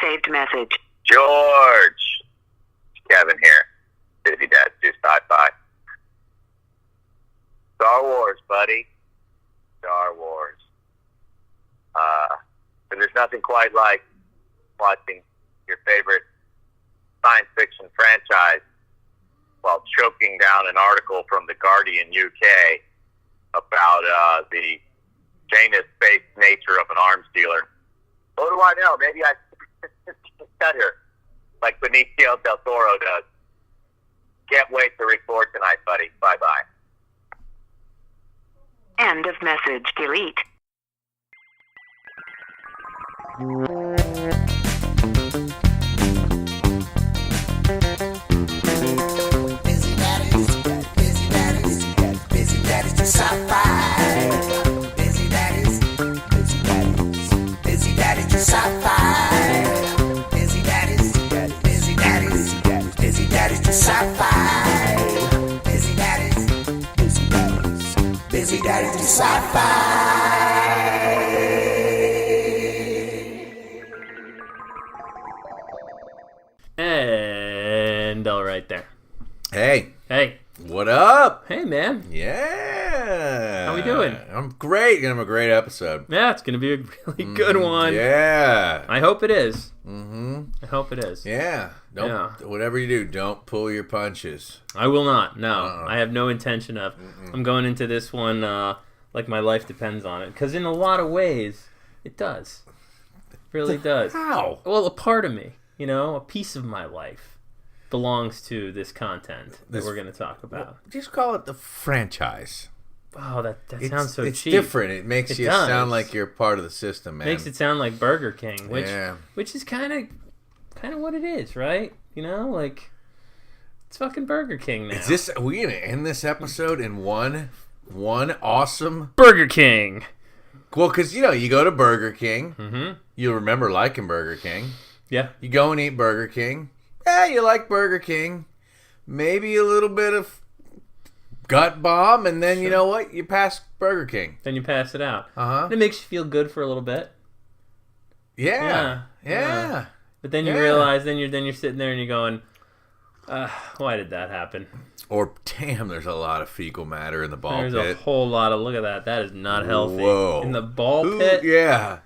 saved message. George. Kevin here. Busy Dad, do Sci-Fi. Star Wars, buddy. Star Wars. And there's nothing quite like watching your favorite science fiction franchise while choking down an article from The Guardian UK about the Janus-based nature of an arms dealer. What do I know? Maybe I stutter like Benicio del Toro does. Can't wait to record tonight, buddy. Bye-bye. End of message. Delete. Busy daddies do sci-fi. Busy daddies do sci-fi. Busy daddies do sci-fi. Busy daddies do sci-fi. And all right there. Hey. Hey. What up? Hey, man. Yeah. How we doing? I'm great. Gonna have a great episode. Yeah, it's going to be a really good one. Yeah. I hope it is. Mm-hmm. I hope it is. Yeah. Whatever you do, don't pull your punches. I will not. No. I have no intention of. I'm going into this one like my life depends on it. Because in a lot of ways, it does. It really does. How? Well, a part of me, a piece of my life belongs to this content that we're going to talk about. Just call it the franchise. Oh, that sounds so it's cheap. It's different. It makes you sound like you're part of the system, man. Makes it sound like Burger King, which is kind of what it is, right? Like it's fucking Burger King now. Are we gonna end this episode in one awesome Burger King? Well, because you go to Burger King, mm-hmm. You remember liking Burger King. Yeah. You go and eat Burger King. Yeah, you like Burger King. Maybe a little bit of gut bomb, and then you know what? You pass Burger King. Then you pass it out. Uh-huh. It makes you feel good for a little bit. Yeah. But then you realize, then you're sitting there and you're going, why did that happen? Or, damn, there's a lot of fecal matter in the ball pit. There's a whole lot of, look at that. That is not healthy. Whoa. In the ball pit? Yeah.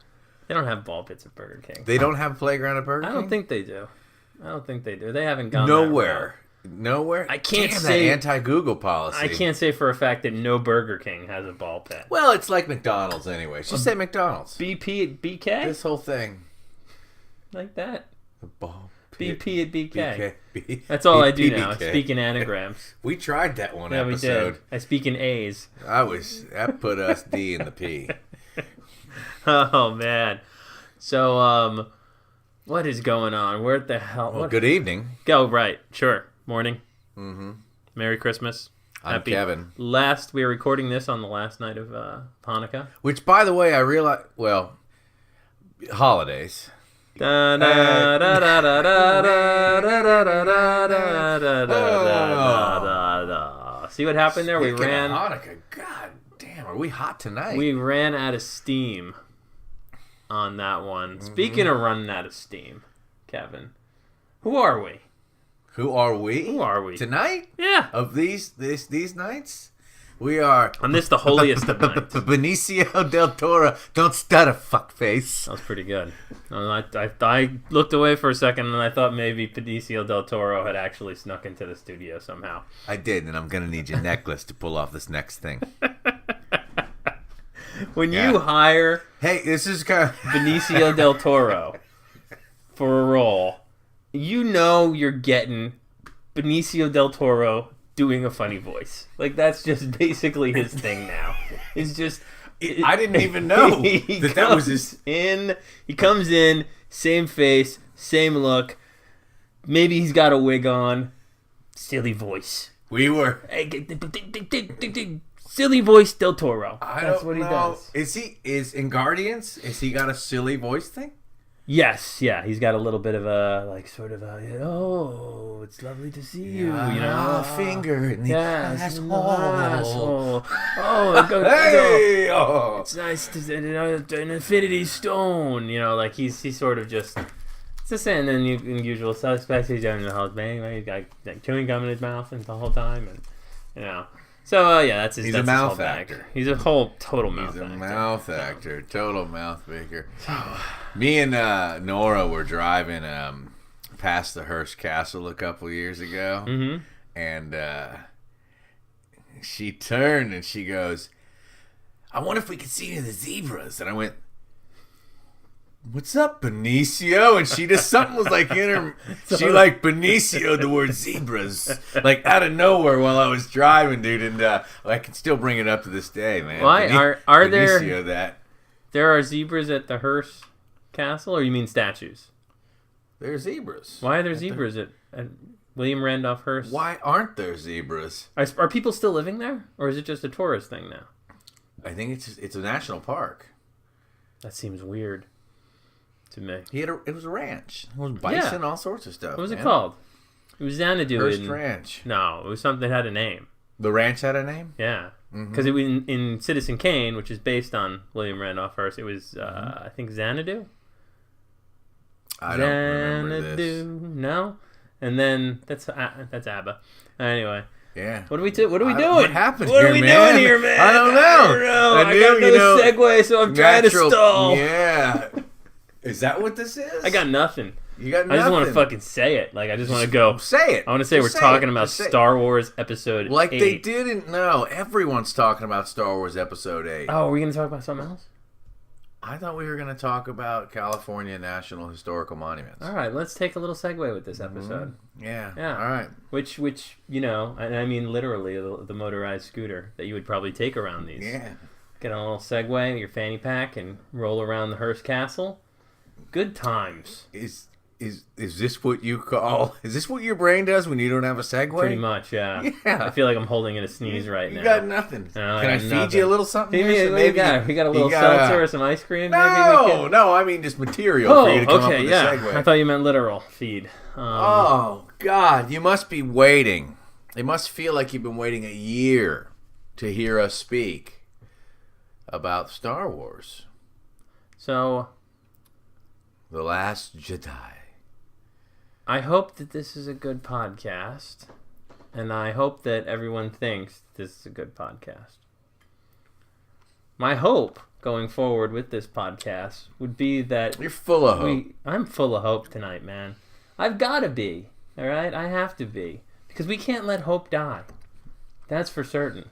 They don't have ball pits at Burger King. They don't have a playground at Burger King? I don't think they do. They haven't gone Nowhere. I can't say that anti-Google policy. I can't say for a fact that no Burger King has a ball pit. Well, it's like McDonald's anyway. Just say McDonald's. BP at BK? This whole thing. Like that. The ball pit. BP at BK. That's all I do now. I speak in anagrams. We tried that one episode. Yeah, we did. I speak in A's. That put us D in the P. Oh, man. So, what is going on? Where the hell? Well, good evening. Right. Sure. Morning. Mm-hmm. Merry Christmas. I'm Kevin. We are recording this on the last night of Hanukkah. Which, by the way, I realize, holidays. See what happened there? Speaking of Hanukkah, God damn, are we hot tonight? We ran out of steam on that one. Mm-hmm. Speaking of running out of steam, Kevin, who are we? Who are we? Tonight? Yeah. Of these nights? We are... On this, the holiest of nights. Benicio del Toro. Don't stutter, fuckface. That was pretty good. I looked away for a second, and I thought maybe Benicio del Toro had actually snuck into the studio somehow. I did, and I'm going to need your necklace to pull off this next thing. When you hire... Hey, this is kind of... Benicio del Toro for a role... you're getting Benicio del Toro doing a funny voice. Like, that's just basically his thing now. It's just... I didn't even know that was his... He comes in, same face, same look. Maybe he's got a wig on. Silly voice. Silly voice del Toro. That's what he does. Is in Guardians, is he got a silly voice thing? Yes, yeah, he's got a little bit of a, oh, it's lovely to see you, finger in the asshole. Hey! It's nice to, an infinity stone, he's sort of just It's the same. And then usual suspects. He's doing the whole thing. Right? He's got like, chewing gum in his mouth and the whole time, and you know. So yeah, that's his. He's that's a his mouth whole bag. actor. He's a whole total mouth He's a actor. mouth actor, total mouth maker. Me and Nora were driving past the Hearst Castle a couple years ago, and she turned and she goes, "I wonder if we could see any of the zebras." And I went, "What's up, Benicio?" And she just, something was like in her, she like Benicio the word zebras, like out of nowhere while I was driving, dude. And I can still bring it up to this day, man. Why are there Benicio that? There are zebras at the Hearst Castle, or you mean statues? They're zebras. Why are there zebras at William Randolph Hearst? Why aren't there zebras? Are people still living there, or is it just a tourist thing now? I think it's a national park. That seems weird to me. It was a ranch. It was bison, all sorts of stuff. What was it called? It was Xanadu. Hearst Ranch. No, it was something that had a name. The ranch had a name? Yeah. Because it was in Citizen Kane, which is based on William Randolph Hearst, it was, I think, Xanadu? I don't remember this. No? And then, that's ABBA. Anyway. Yeah. What are we doing? What happened What here, are we man? doing here, man? I don't know. I got no segue, so I'm trying to stall. Yeah. Is that what this is? I got nothing. You got nothing. I just want to fucking say it. Like, I just want to go. Say it. I want to say we're talking about Star Wars Episode 8. They didn't know. Everyone's talking about Star Wars Episode 8. Oh, are we going to talk about something else? I thought we were going to talk about California National Historical Monuments. All right, let's take a little segue with this episode. Yeah. All right. Which you know, and I mean literally the motorized scooter that you would probably take around these. Yeah. Get on a little Segway, your fanny pack, and roll around the Hearst Castle. Good times. Is this what you call? Is this what your brain does when you don't have a segue? Pretty much, yeah. Yeah. I feel like I'm holding in a sneeze right now. You got nothing. No, Can I feed you a little something? Feed me, what you got? We got a little seltzer or some ice cream? No, I mean just material for you to come up with a segue. I thought you meant literal feed. Oh, God, you must be waiting. It must feel like you've been waiting a year to hear us speak about Star Wars. So, The Last Jedi. I hope that this is a good podcast, and I hope that everyone thinks this is a good podcast. My hope going forward with this podcast would be that You're full of hope. I'm full of hope tonight, man. I've got to be, all right? I have to be, because we can't let hope die. That's for certain.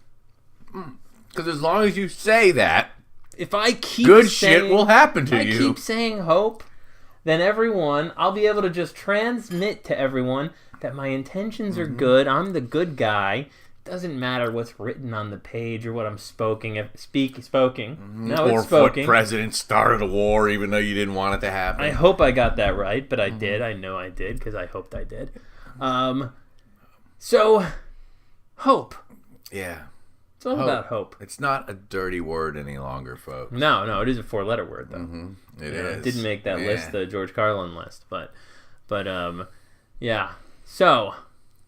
Because as long as you say that, if I keep good saying, shit will happen to if you. I keep saying hope, then I'll be able to just transmit to everyone that my intentions are good. I'm the good guy. Doesn't matter what's written on the page or what I'm spoking. No, it's spoken. What president started a war even though you didn't want it to happen. I hope I got that right, but I did. I know I did because I hoped I did. So, hope. Yeah. It's all about hope. It's not a dirty word any longer, folks. No, it is a 4-letter word though. It is. It didn't make that list, the George Carlin list, but yeah. So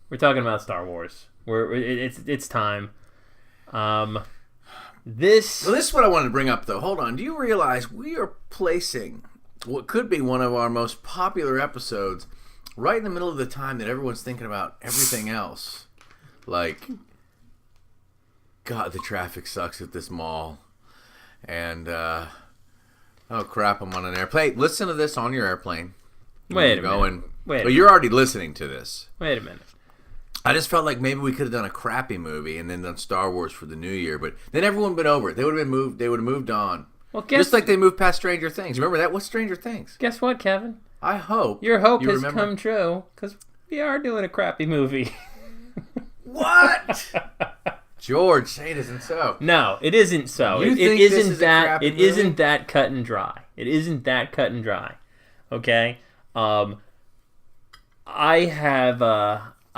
we're talking about Star Wars. It's time. This is what I wanted to bring up, though. Hold on. Do you realize we are placing what could be one of our most popular episodes right in the middle of the time that everyone's thinking about everything else? Like, God, the traffic sucks at this mall. And, oh crap, I'm on an airplane. Listen to this on your airplane. Wait a minute. But you're already listening to this. Wait a minute. I just felt like maybe we could have done a crappy movie and then done Star Wars for the new year, but then everyone would been over it. They would have moved. They would have moved on. Well, just like they moved past Stranger Things. Remember that? What's Stranger Things? Guess what, Kevin? I hope your hope has come true because we are doing a crappy movie. What? George, say it isn't so. No, it isn't so. It isn't that. It isn't that cut and dry. It isn't that cut and dry. Okay. I have.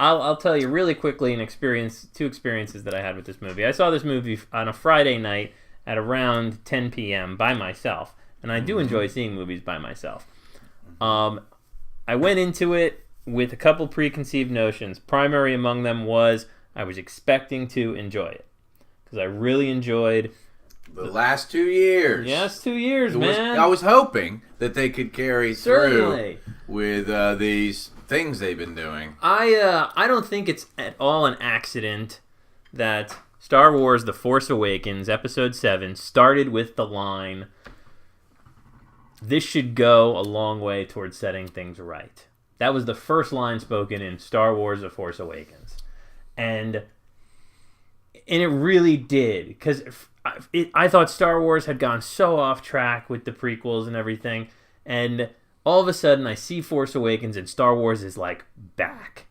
I'll tell you really quickly two experiences that I had with this movie. I saw this movie on a Friday night at around 10 p.m. by myself, and I do enjoy seeing movies by myself. I went into it with a couple preconceived notions. Primary among them was I was expecting to enjoy it because I really enjoyed the last 2 years. Yes, 2 years, man. I was hoping that they could carry through with these things they've been doing. I don't think it's at all an accident that Star Wars The Force Awakens, Episode 7, started with the line, "This should go a long way towards setting things right." That was the first line spoken in Star Wars The Force Awakens. And it really did, because I thought Star Wars had gone so off track with the prequels and everything, and all of a sudden I see Force Awakens and Star Wars is like back.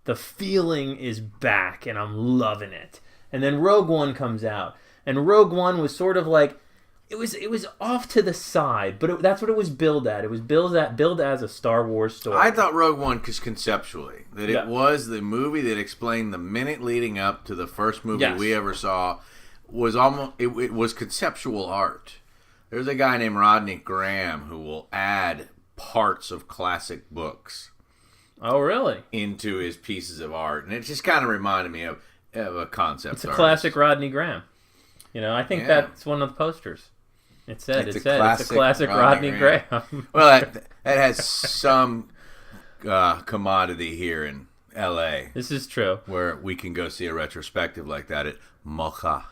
The feeling is back, and I'm loving it. And then Rogue One comes out, and Rogue One was sort of like, it was off to the side, but that's what it was billed at. It was billed as a Star Wars story. I thought Rogue One, because conceptually, that it was the movie that explained the minute leading up to the first movie we ever saw, was almost it was conceptual art. There's a guy named Rodney Graham who will add parts of classic books. Oh, really? Into his pieces of art, and it just kind of reminded me of a concept. It's a classic Rodney Graham. I think that's one of the posters. It's a classic Rodney Graham. Well, that has some commodity here in L.A. This is true. Where we can go see a retrospective like that at Mocha.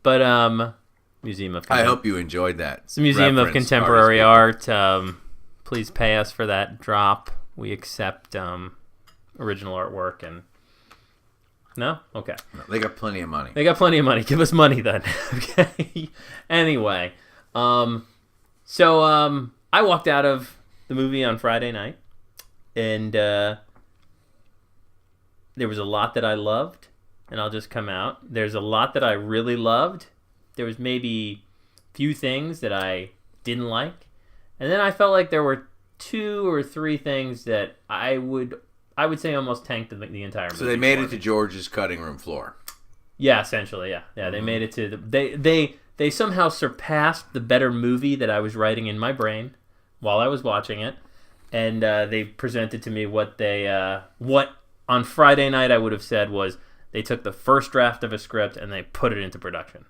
But Museum of I hope you enjoyed that. It's a Museum of Contemporary Art. Please pay us for that drop. We accept original artwork. And no? Okay. No, they got plenty of money. Give us money then. Okay. Anyway, so I walked out of the movie on Friday night, and there was a lot that I loved, and I'll just come out. There's a lot that I really loved. There was maybe a few things that I didn't like, and then I felt like there were 2 or 3 things that I would say almost tanked the entire movie. So they made it to George's cutting room floor. Yeah, essentially, yeah. Yeah, they made it to they somehow surpassed the better movie that I was writing in my brain while I was watching it, and they presented to me what on Friday night I would have said was they took the first draft of a script and they put it into production.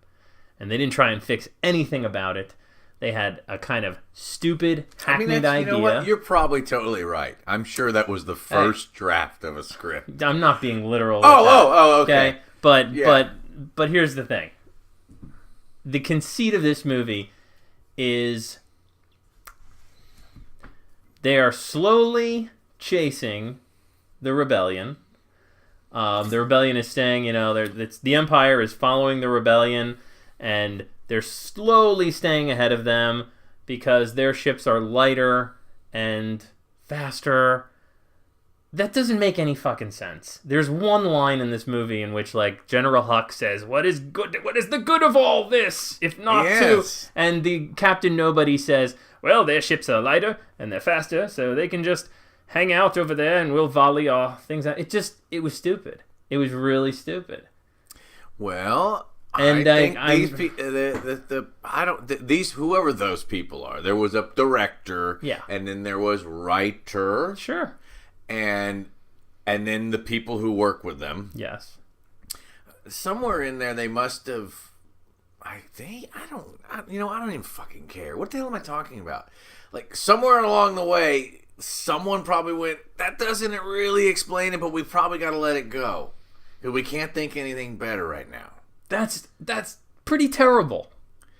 And they didn't try and fix anything about it. They had a kind of stupid, hackneyed idea. You know what? You're probably totally right. I'm sure that was the first draft of a script. I'm not being literal. Okay. But here's the thing. The conceit of this movie is they are slowly chasing the rebellion. The rebellion is staying, the Empire is following the rebellion, and they're slowly staying ahead of them because their ships are lighter and faster. That doesn't make any fucking sense. There's one line in this movie in which, General Huck says, What is the good of all this, if not to... And the Captain Nobody says, well, their ships are lighter and they're faster, so they can just hang out over there and we'll volley our things out. It was stupid. It was really stupid. Well... And whoever those people are, there was a director, yeah, and then there was writer, sure, and then the people who work with them, yes. Somewhere in there, they must have. I don't even fucking care. What the hell am I talking about? Somewhere along the way, someone probably went, that doesn't really explain it, but we probably got to let it go because we can't think anything better right now. That's pretty terrible.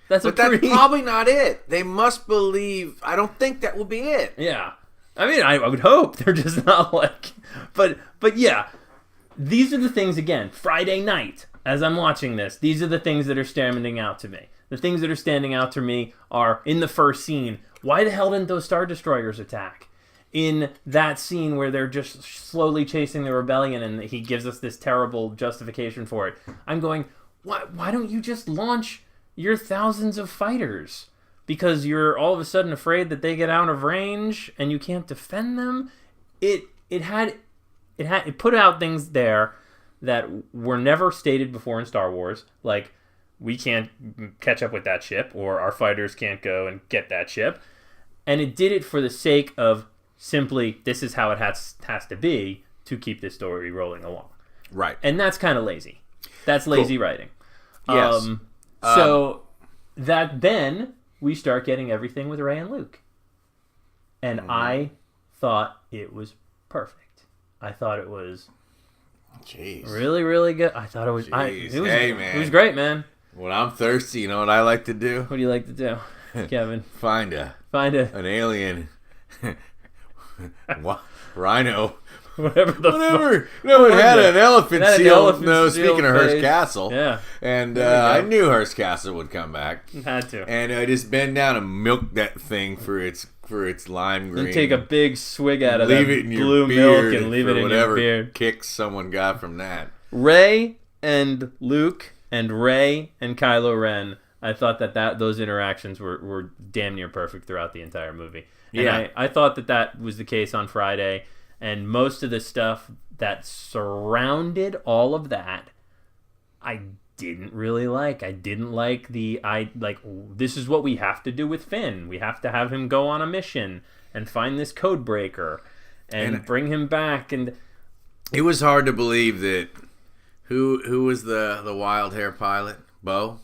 That's probably not it. They must believe. I don't think that will be it. Yeah, I mean, I would hope they're just not but yeah, these are the things again. Friday night, as I'm watching this, these are the things that are standing out to me. The things that are standing out to me are in the first scene. Why the hell didn't those Star Destroyers attack? In that scene where they're just slowly chasing the rebellion, and he gives us this terrible justification for it. I'm going. Why don't you just launch your thousands of fighters? Because you're all of a sudden afraid that they get out of range and you can't defend them? It put out things there that were never stated before in Star Wars, like we can't catch up with that ship, or our fighters can't go and get that ship. And it did it for the sake of simply, this is how it has to be to keep this story rolling along. Right. And that's kind of lazy. That's lazy writing. Yes. So that then we start getting everything with Rey and Luke. And I thought it was perfect. I thought it was really, really good. I thought it was. Hey, man. It was great, man. When I'm thirsty, you know what I like to do? What do you like to do, Kevin? Find an alien rhino. Whatever. No, it had an elephant It had an seal. elephant No, seal speaking of Hearst face. Castle. Yeah. And There you go. I knew Hearst Castle would come back. Had to. And I just bend down and milk that thing for its lime green. You take a big swig out of leave that it in your blue beard milk and leave for it in whatever your beard. kicks someone got from that. Rey and Luke and Rey and Kylo Ren, I thought that those interactions were damn near perfect throughout the entire movie. And Yeah. I thought that was the case on Friday. And most of the stuff that surrounded all of that, I didn't really like. I didn't like this is what we have to do with Finn. We have to have him go on a mission and find this code breaker and bring him back. And it was hard to believe that who was the wild hair pilot? Poe.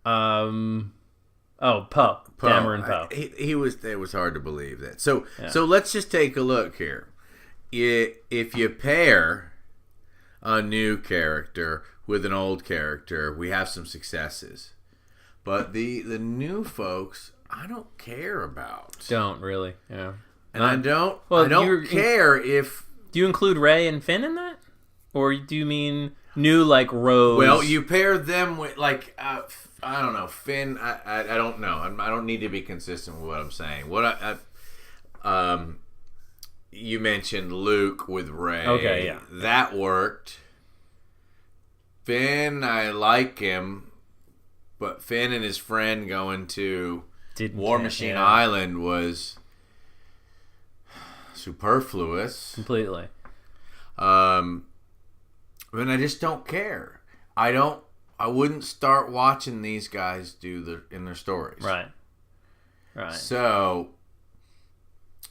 Poe. Dameron Poe. It was hard to believe that. So let's just take a look here. If you pair a new character with an old character, we have some successes. But the new folks, I don't care about. Don't really, yeah. And I don't care if... Do you include Rey and Finn in that? Or do you mean new like Rose? Well, you pair them with I don't know, Finn. I don't know. I don't need to be consistent with what I'm saying. You mentioned Luke with Rey. Okay, yeah, that worked. Finn, I like him, but Finn and his friend going to War Machine Island was superfluous. Completely. I mean, I just don't care. I wouldn't start watching these guys in their stories. Right. So,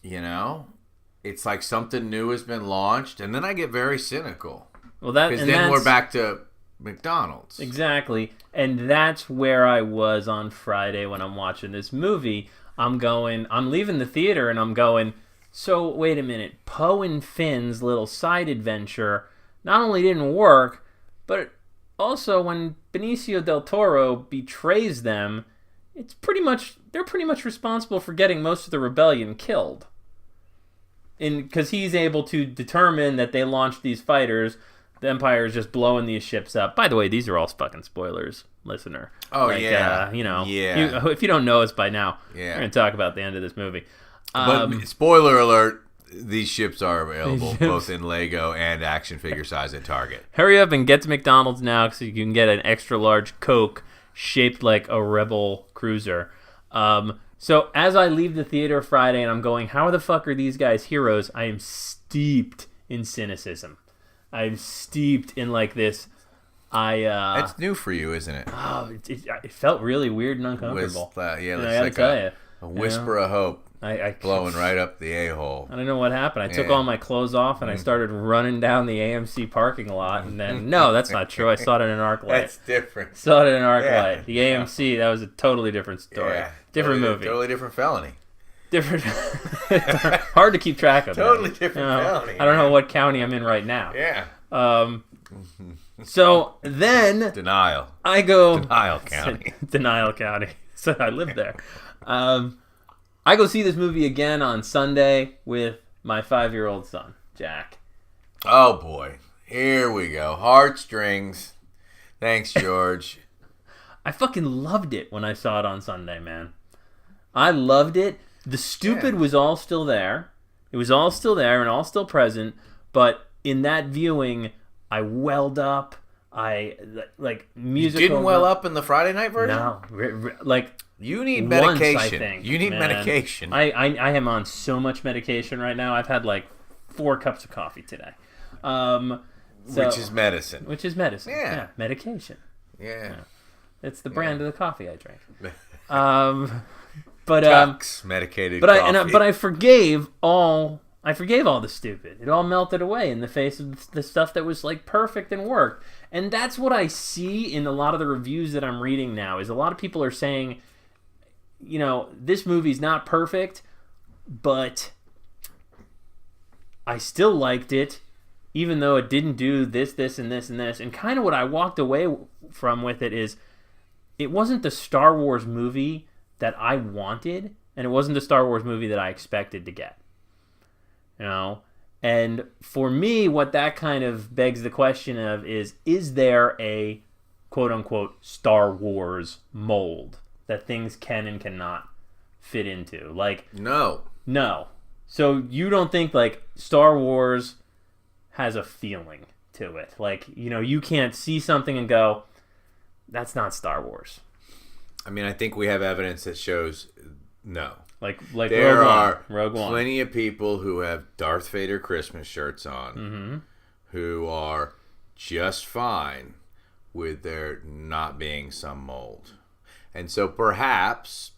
it's like something new has been launched, and then I get very cynical. Well, because then we're back to McDonald's. Exactly, and that's where I was on Friday when I'm watching this movie. I'm leaving the theater, and I'm going, so wait a minute, Poe and Finn's little side adventure not only didn't work, but also when Benicio del Toro betrays them, they're pretty much responsible for getting most of the rebellion killed. Because he's able to determine that they launched these fighters, the Empire is just blowing these ships up. By the way, these are all fucking spoilers, listener. Oh, yeah. Yeah. If you don't know us by now, we're going to talk about the end of this movie. But spoiler alert, these ships are available both in Lego and action figure size at Target. Hurry up and get to McDonald's now so you can get an extra large Coke shaped like a Rebel cruiser. So as I leave the theater Friday and I'm going, how the fuck are these guys heroes? I am steeped in cynicism. I'm steeped in like this. That's new for you, isn't it? Oh, it felt really weird and uncomfortable. It's like a whisper of hope blowing right up the a-hole. I don't know what happened. I took all my clothes off and I started running down the AMC parking lot. And then, no, that's not true. I saw it in an arc light. That's different. Saw it in an arc light. The AMC, that was a totally different story. Yeah, different movie. Totally different felony. Different. Hard to keep track of. Totally different felony. I don't know what county I'm in right now. Yeah. So then Denial. I go Denial County. Denial County. So I live there. I go see this movie again on Sunday with my 5-year-old son, Jack. Oh boy. Here we go. Heartstrings. Thanks, George. I fucking loved it when I saw it on Sunday, man. I loved it. The stupid was all still there. It was all still there and all still present, but in that viewing, I welled up. Music. You didn't well up in the Friday night version? No. You need once, medication. I think, You need man. medication. I am on so much medication right now. I've had 4 cups of coffee today. Which is medicine. Which is medicine. Yeah. Medication. Yeah. It's the brand of the coffee I drink. Tux medicated coffee. But I forgave all the stupid. It all melted away in the face of the stuff that was perfect and worked. And that's what I see in a lot of the reviews that I'm reading now. Is a lot of people are saying, this movie's not perfect, but I still liked it, even though it didn't do this, and this, and this. And kind of what I walked away from with it is, it wasn't the Star Wars movie that I wanted, and it wasn't the Star Wars movie that I expected to get. You know? And for me, what that kind of begs the question of is there a quote-unquote Star Wars mold that things can and cannot fit into? Like, No. So you don't think, like, Star Wars has a feeling to it? Like, you know, you can't see something and go, that's not Star Wars. I mean, I think we have evidence that shows no. Like There Rogue One. plenty of people who have Darth Vader Christmas shirts on who are just fine with there not being some mold. And so perhaps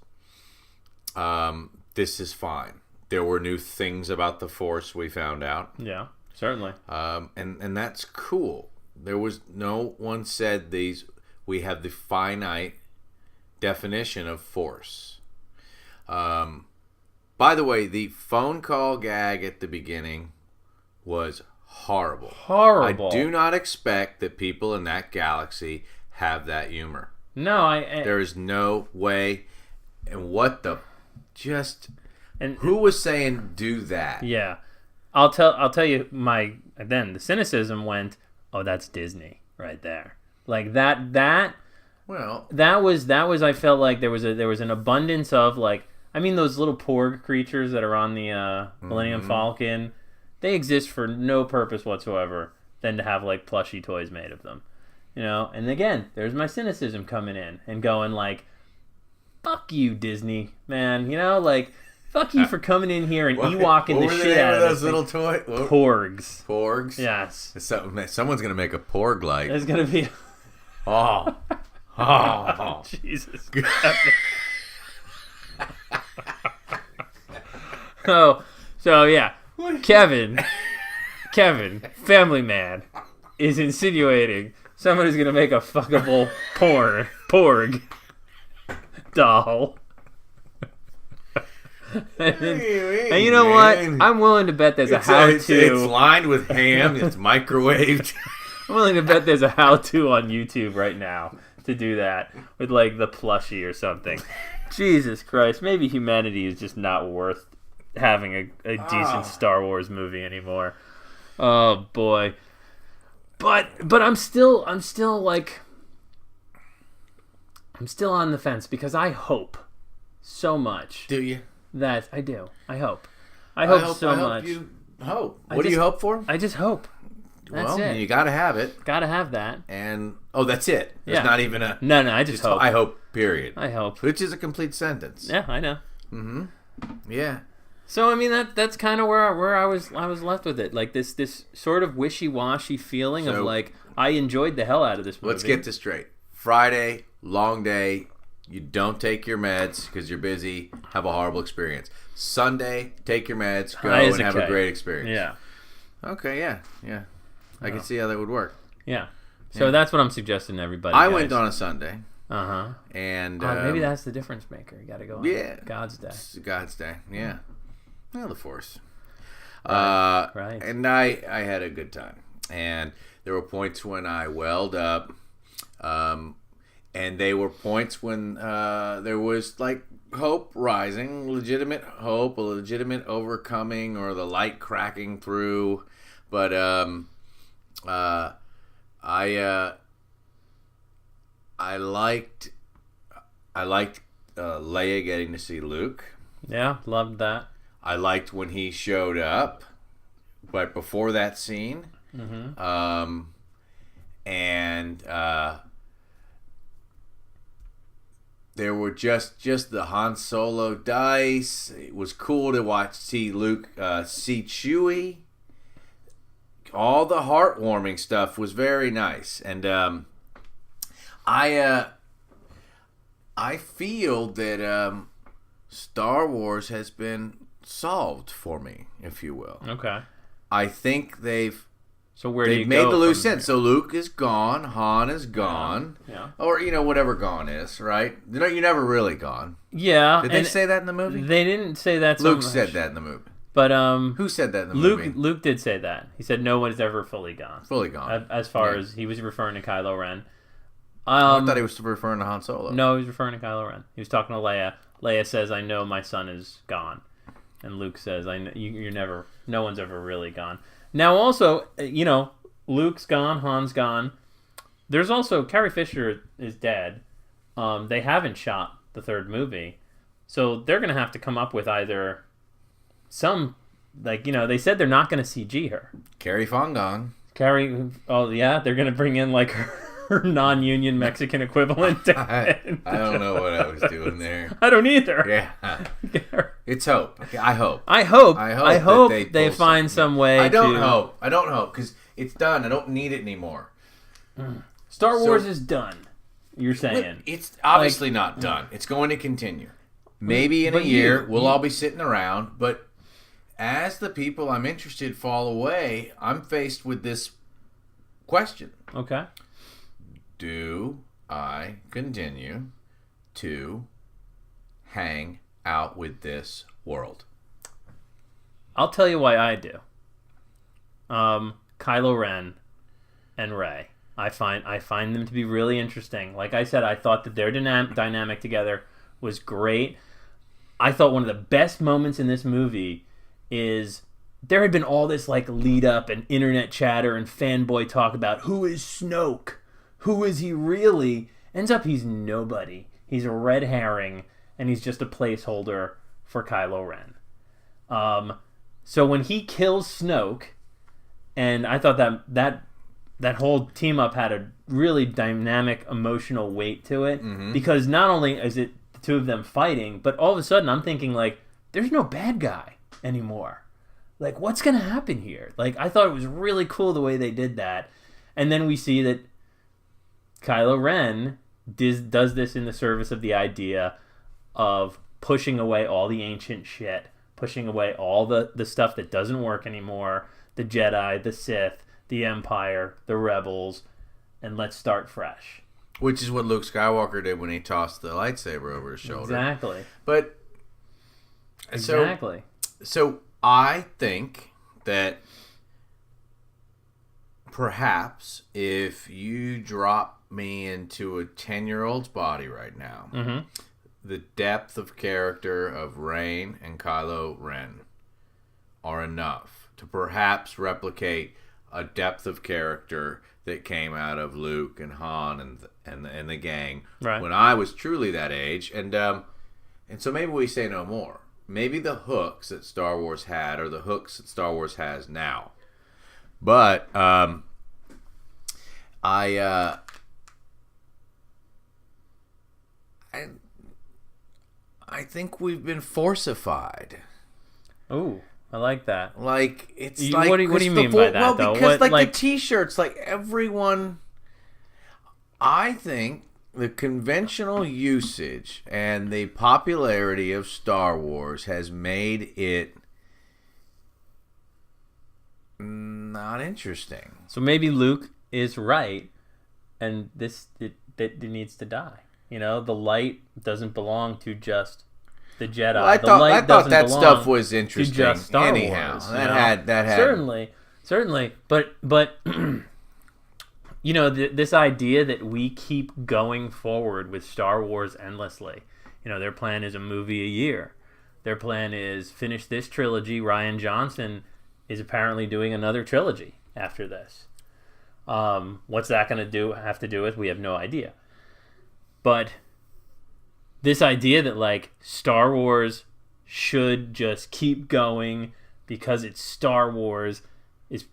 this is fine. There were new things about the Force we found out. Yeah, certainly. And that's cool. There was no one said these. We have the finite definition of Force. By the way, the phone call gag at the beginning was horrible. Horrible. I do not expect that people in that galaxy have that humor. No, There is no way. And what the and who was saying do that? yeah, I'll tell you the cynicism went, oh, that's Disney right there. Like that Well, was I felt like there was an abundance of, like, I mean, those little Porg creatures that are on the Millennium Falcon, they exist for no purpose whatsoever than to have, like, plushy toys made of them. You know? And again, there's my cynicism coming in and going, like, fuck you, Disney, man. You know, like, fuck you for coming in here and Ewoking the shit out of those this little thing. toys. Porgs. Porgs? Yes. Someone's going to make a Porg like. There's going to be... Oh. Oh. Jesus. So yeah, Kevin, family man, is insinuating somebody's gonna make a fuckable Porg doll. And you know what? I'm willing to bet there's a how-to. It's lined with ham. It's microwaved. I'm willing to bet there's a how-to on YouTube right now to do that with, like, the plushie or something. Jesus Christ, maybe humanity is just not worth having a decent Star Wars movie anymore. Oh boy. But I'm still on the fence because I hope so much. Do you? That I do. I hope so much. You hope. What do you hope for? I just hope. That's it. You got to have it. Got to have that. And that's it. There's Yeah. not even a No, I just hope. I hope. Period. I hope. Which is a complete sentence. Yeah, I know. Yeah. So I mean that's kind of where I was left with it, like this sort of wishy-washy feeling of, like, I enjoyed the hell out of this movie. Let's get this straight. Friday, long day. You don't take your meds because you're busy. Have a horrible experience. Sunday, take your meds. Go and have a great experience. Yeah. Okay. Yeah. I can see how that would work. Yeah. So that's what I'm suggesting to everybody. I went on a Sunday. And And maybe that's the difference maker. You got to go on God's Day. It's God's Day. Yeah. Well, the Force. Right. And I had a good time. And there were points when I welled up. And they were points when there was, like, hope rising, legitimate hope, a legitimate overcoming, or the light cracking through. But I liked Leia getting to see Luke. Yeah, loved that. I liked when he showed up, but before that scene. And there were just the Han Solo dice. It was cool to see Luke see Chewie. All the heartwarming stuff was very nice, and I feel that Star Wars has been solved for me, if you will. Okay. I think they've So where do you They've go made the loose from end. So Luke is gone. Han is gone. Yeah. Or, whatever gone is, right? You're never really gone. Yeah. Did they say that in the movie? They didn't say that so Luke much. said that in the movie. But Who said that in the movie? Luke did say that. He said no one is ever fully gone. Fully gone. As far Yeah. as he was referring to Kylo Ren. I thought he was referring to Han Solo. No, he was referring to Kylo Ren. He was talking to Leia. Leia says, "I know my son is gone," and Luke says, "I know you're never. No one's ever really gone." Now, also, Luke's gone. Han's gone. There's also Carrie Fisher is dead. They haven't shot the third movie, so they're gonna have to come up with either some, they said they're not gonna CG her. Carrie Fong. Carrie, oh yeah, they're gonna bring in her non-union Mexican equivalent. I don't know what I was doing there. I don't either. Yeah. It's hope. Okay, I hope. I hope that they pull find some way. I don't hope because it's done. I don't need it anymore. Star Wars is done. You're saying it's obviously not done. It's going to continue. Maybe in a year we'll all be sitting around, but as the people I'm interested fall away, I'm faced with this question. Okay. Do I continue to hang out with this world? I'll tell you why I do. Kylo Ren and Rey. I find them to be really interesting. Like I said, I thought that their dynamic together was great. I thought one of the best moments in this movie is there had been all this lead up and internet chatter and fanboy talk about who is Snoke? Who is he really? Ends up he's nobody. He's a red herring, and he's just a placeholder for Kylo Ren. So when he kills Snoke, and I thought that whole team up had a really dynamic emotional weight to it, because not only is it the two of them fighting, but all of a sudden I'm thinking there's no bad guy anymore. What's gonna happen here? I thought it was really cool the way they did that, and then we see that Kylo Ren does this in the service of the idea of pushing away all the ancient shit, pushing away all the stuff that doesn't work anymore, the Jedi, the Sith, the Empire, the Rebels, and let's start fresh. Which is what Luke Skywalker did when he tossed the lightsaber over his shoulder. Exactly. But exactly. So I think that perhaps if you drop me into a 10-year-old's body right now, the depth of character of Rain and Kylo Ren are enough to perhaps replicate a depth of character that came out of Luke and Han and the gang when I was truly that age, and so maybe we say no more. Maybe the hooks that Star Wars had are the hooks that Star Wars has now, but I think we've been forcified. Ooh, I like that. It's what do you mean by that, though? Because the T-shirts, everyone. I think the conventional usage and the popularity of Star Wars has made it not interesting. So maybe Luke is right, and it needs to die. The light doesn't belong to just the Jedi. Well, I thought that stuff was interesting. To just Star anyhow, Wars, that had certainly, but this idea that we keep going forward with Star Wars endlessly. Their plan is a movie a year. Their plan is finish this trilogy. Rian Johnson is apparently doing another trilogy after this. What's that going to have to do with? We have no idea. But this idea that Star Wars should just keep going because it's Star Wars is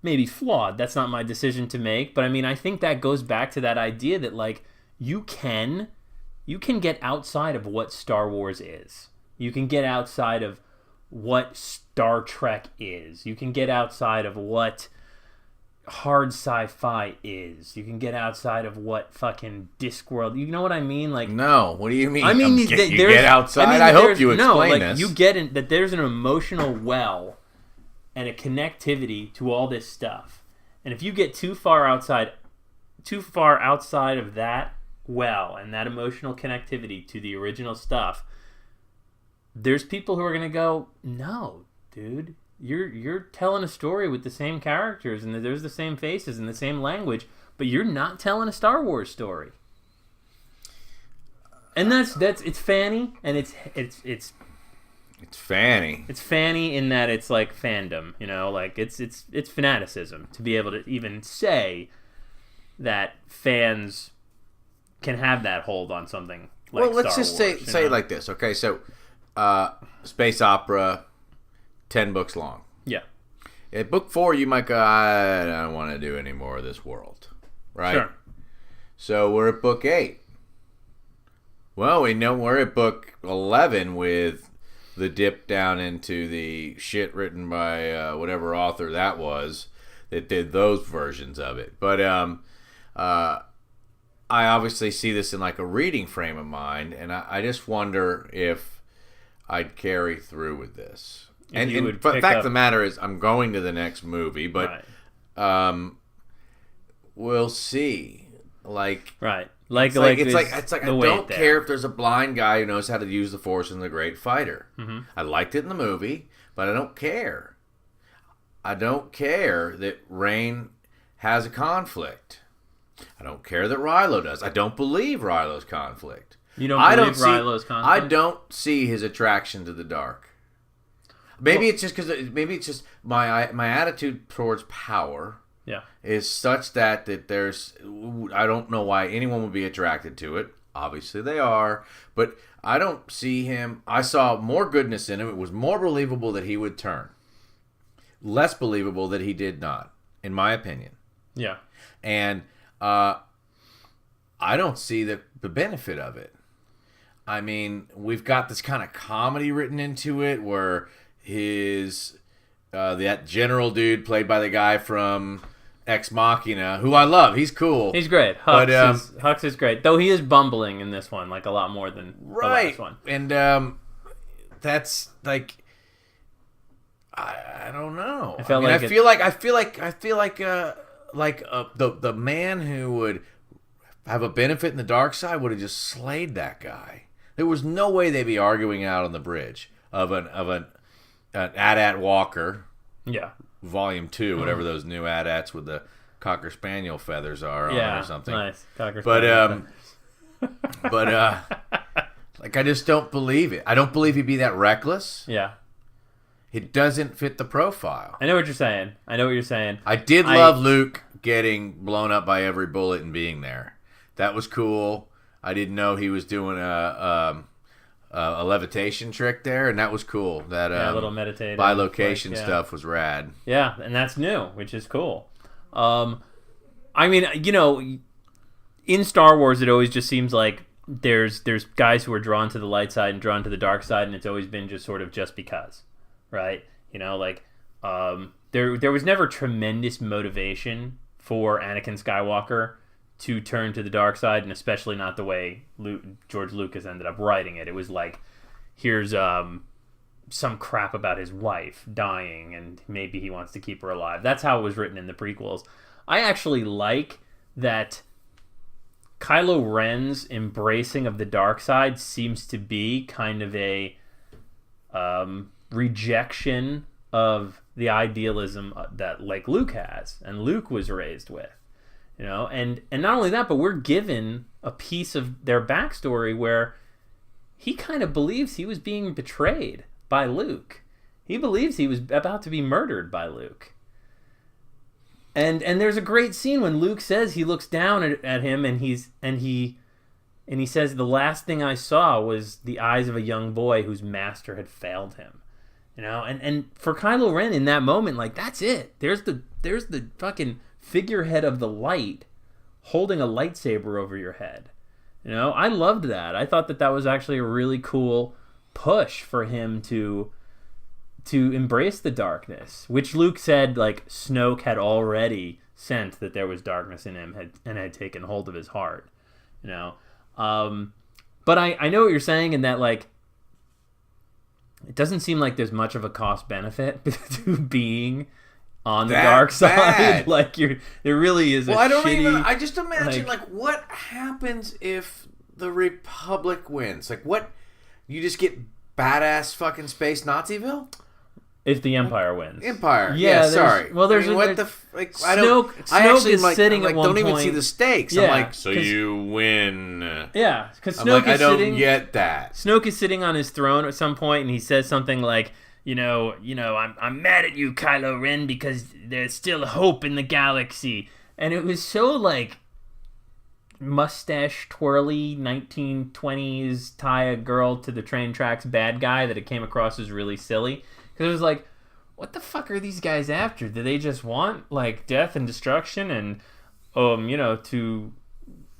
maybe flawed. That's not my decision to make, but I think that goes back to that idea that you can get outside of what Star Wars is. You can get outside of what Star Trek is. You can get outside of what hard sci-fi is. You can get outside of what fucking Discworld. You know what I mean? No. What do you mean? You get outside. I hope you explain this. You get in that there's an emotional well and a connectivity to all this stuff. And if you get too far outside of that and that emotional connectivity to the original stuff, there's people who are going to go, no, dude, you're telling a story with the same characters and there's the same faces and the same language, but you're not telling a Star Wars story. And that's it's fanny, and it's fanny. It's fanny in that it's like fandom, you know, like it's fanaticism to be able to even say that fans can have that hold on something like well, let's Star just Wars, say it like this. Okay, so space opera, 10 books long. Yeah. At book 4, you might go, I don't want to do any more of this world, right? Sure. So we're at book 8. Well, we know we're at book 11 with the dip down into the shit written by whatever author that was that did those versions of it. But I obviously see this in like a reading frame of mind, and I just wonder if I'd carry through with this. But the fact of the matter is, I'm going to the next movie, but we'll see. Like, right. It's like I don't there. care if there's a blind guy who knows how to use the Force and the great fighter. Mm-hmm. I liked it in the movie, but I don't care. I don't care that Rain has a conflict. I don't care that Rilo does. I don't believe Rilo's conflict. You don't believe Rilo's conflict? I don't see his attraction to the dark. Maybe it's just my attitude towards power. Yeah, is such that there's, I don't know why anyone would be attracted to it. Obviously they are, but I don't see him. I saw more goodness in him. It was more believable that he would turn. Less believable that he did not, in my opinion. Yeah. And I don't see the benefit of it. I mean, we've got this kind of comedy written into it where that general dude played by the guy from Ex Machina, who I love. He's cool. He's great. Hux is great. Though he is bumbling in this one, like a lot more than the last one. And that's like, I don't know. I feel like the man who would have a benefit in the dark side would have just slayed that guy. There was no way they'd be arguing out on the bridge of an AT-AT Walker. Yeah. Volume 2, whatever those new AT-ATs with the Cocker Spaniel feathers are on it or something. Nice. Cocker Spaniel feathers. Like, I just don't believe it. I don't believe he'd be that reckless. Yeah. It doesn't fit the profile. I know what you're saying. I did love Luke getting blown up by every bullet and being there. That was cool. I didn't know he was doing a levitation trick there, and that was cool. That a little meditative by location stuff was rad. Yeah, and that's new, which is cool. I mean, you know, in Star Wars, it always just seems like there's guys who are drawn to the light side and drawn to the dark side, and it's always been just sort of just because, right? You know, like there was never tremendous motivation for Anakin Skywalker to turn to the dark side, and especially not the way George Lucas ended up writing it. It was like, here's some crap about his wife dying, and maybe he wants to keep her alive. That's how it was written in the prequels. I actually like that Kylo Ren's embracing of the dark side seems to be kind of a rejection of the idealism that like Luke has, and Luke was raised with. You know, and not only that, but we're given a piece of their backstory where he kind of believes he was being betrayed by Luke. He believes he was about to be murdered by Luke. And there's a great scene when Luke says, he looks down at him and he says, the last thing I saw was the eyes of a young boy whose master had failed him. You know, and for Kylo Ren in that moment, like, that's it. There's the fucking figurehead of the light holding a lightsaber over your head. You know, I loved that. I thought that was actually a really cool push for him to embrace the darkness, which Luke said, like, Snoke had already sensed that there was darkness in him and had taken hold of his heart. You know, but I know what you're saying in that, like, it doesn't seem like there's much of a cost benefit to being on the That dark side. bad. Like there really is a shitty. I just imagine what happens if the Republic wins? Like what? You just get badass fucking space Naziville? If the Empire wins. Empire. Yeah, Yeah, sorry. well, there's I mean, a- what the like? Snoke- I Snoke actually is like, sitting I'm like at one don't even point- see the stakes. Yeah, I'm like, 'cause- so you win. Yeah, because I'm Snoke like, I is don't sitting. get that. Snoke is sitting on his throne at some point, and he says something like, I'm mad at you, Kylo Ren, because there's still hope in the galaxy. And it was so like mustache twirly 1920s tie a girl to the train tracks bad guy that it came across as really silly. Because it was like, what the fuck are these guys after? Do they just want like death and destruction and to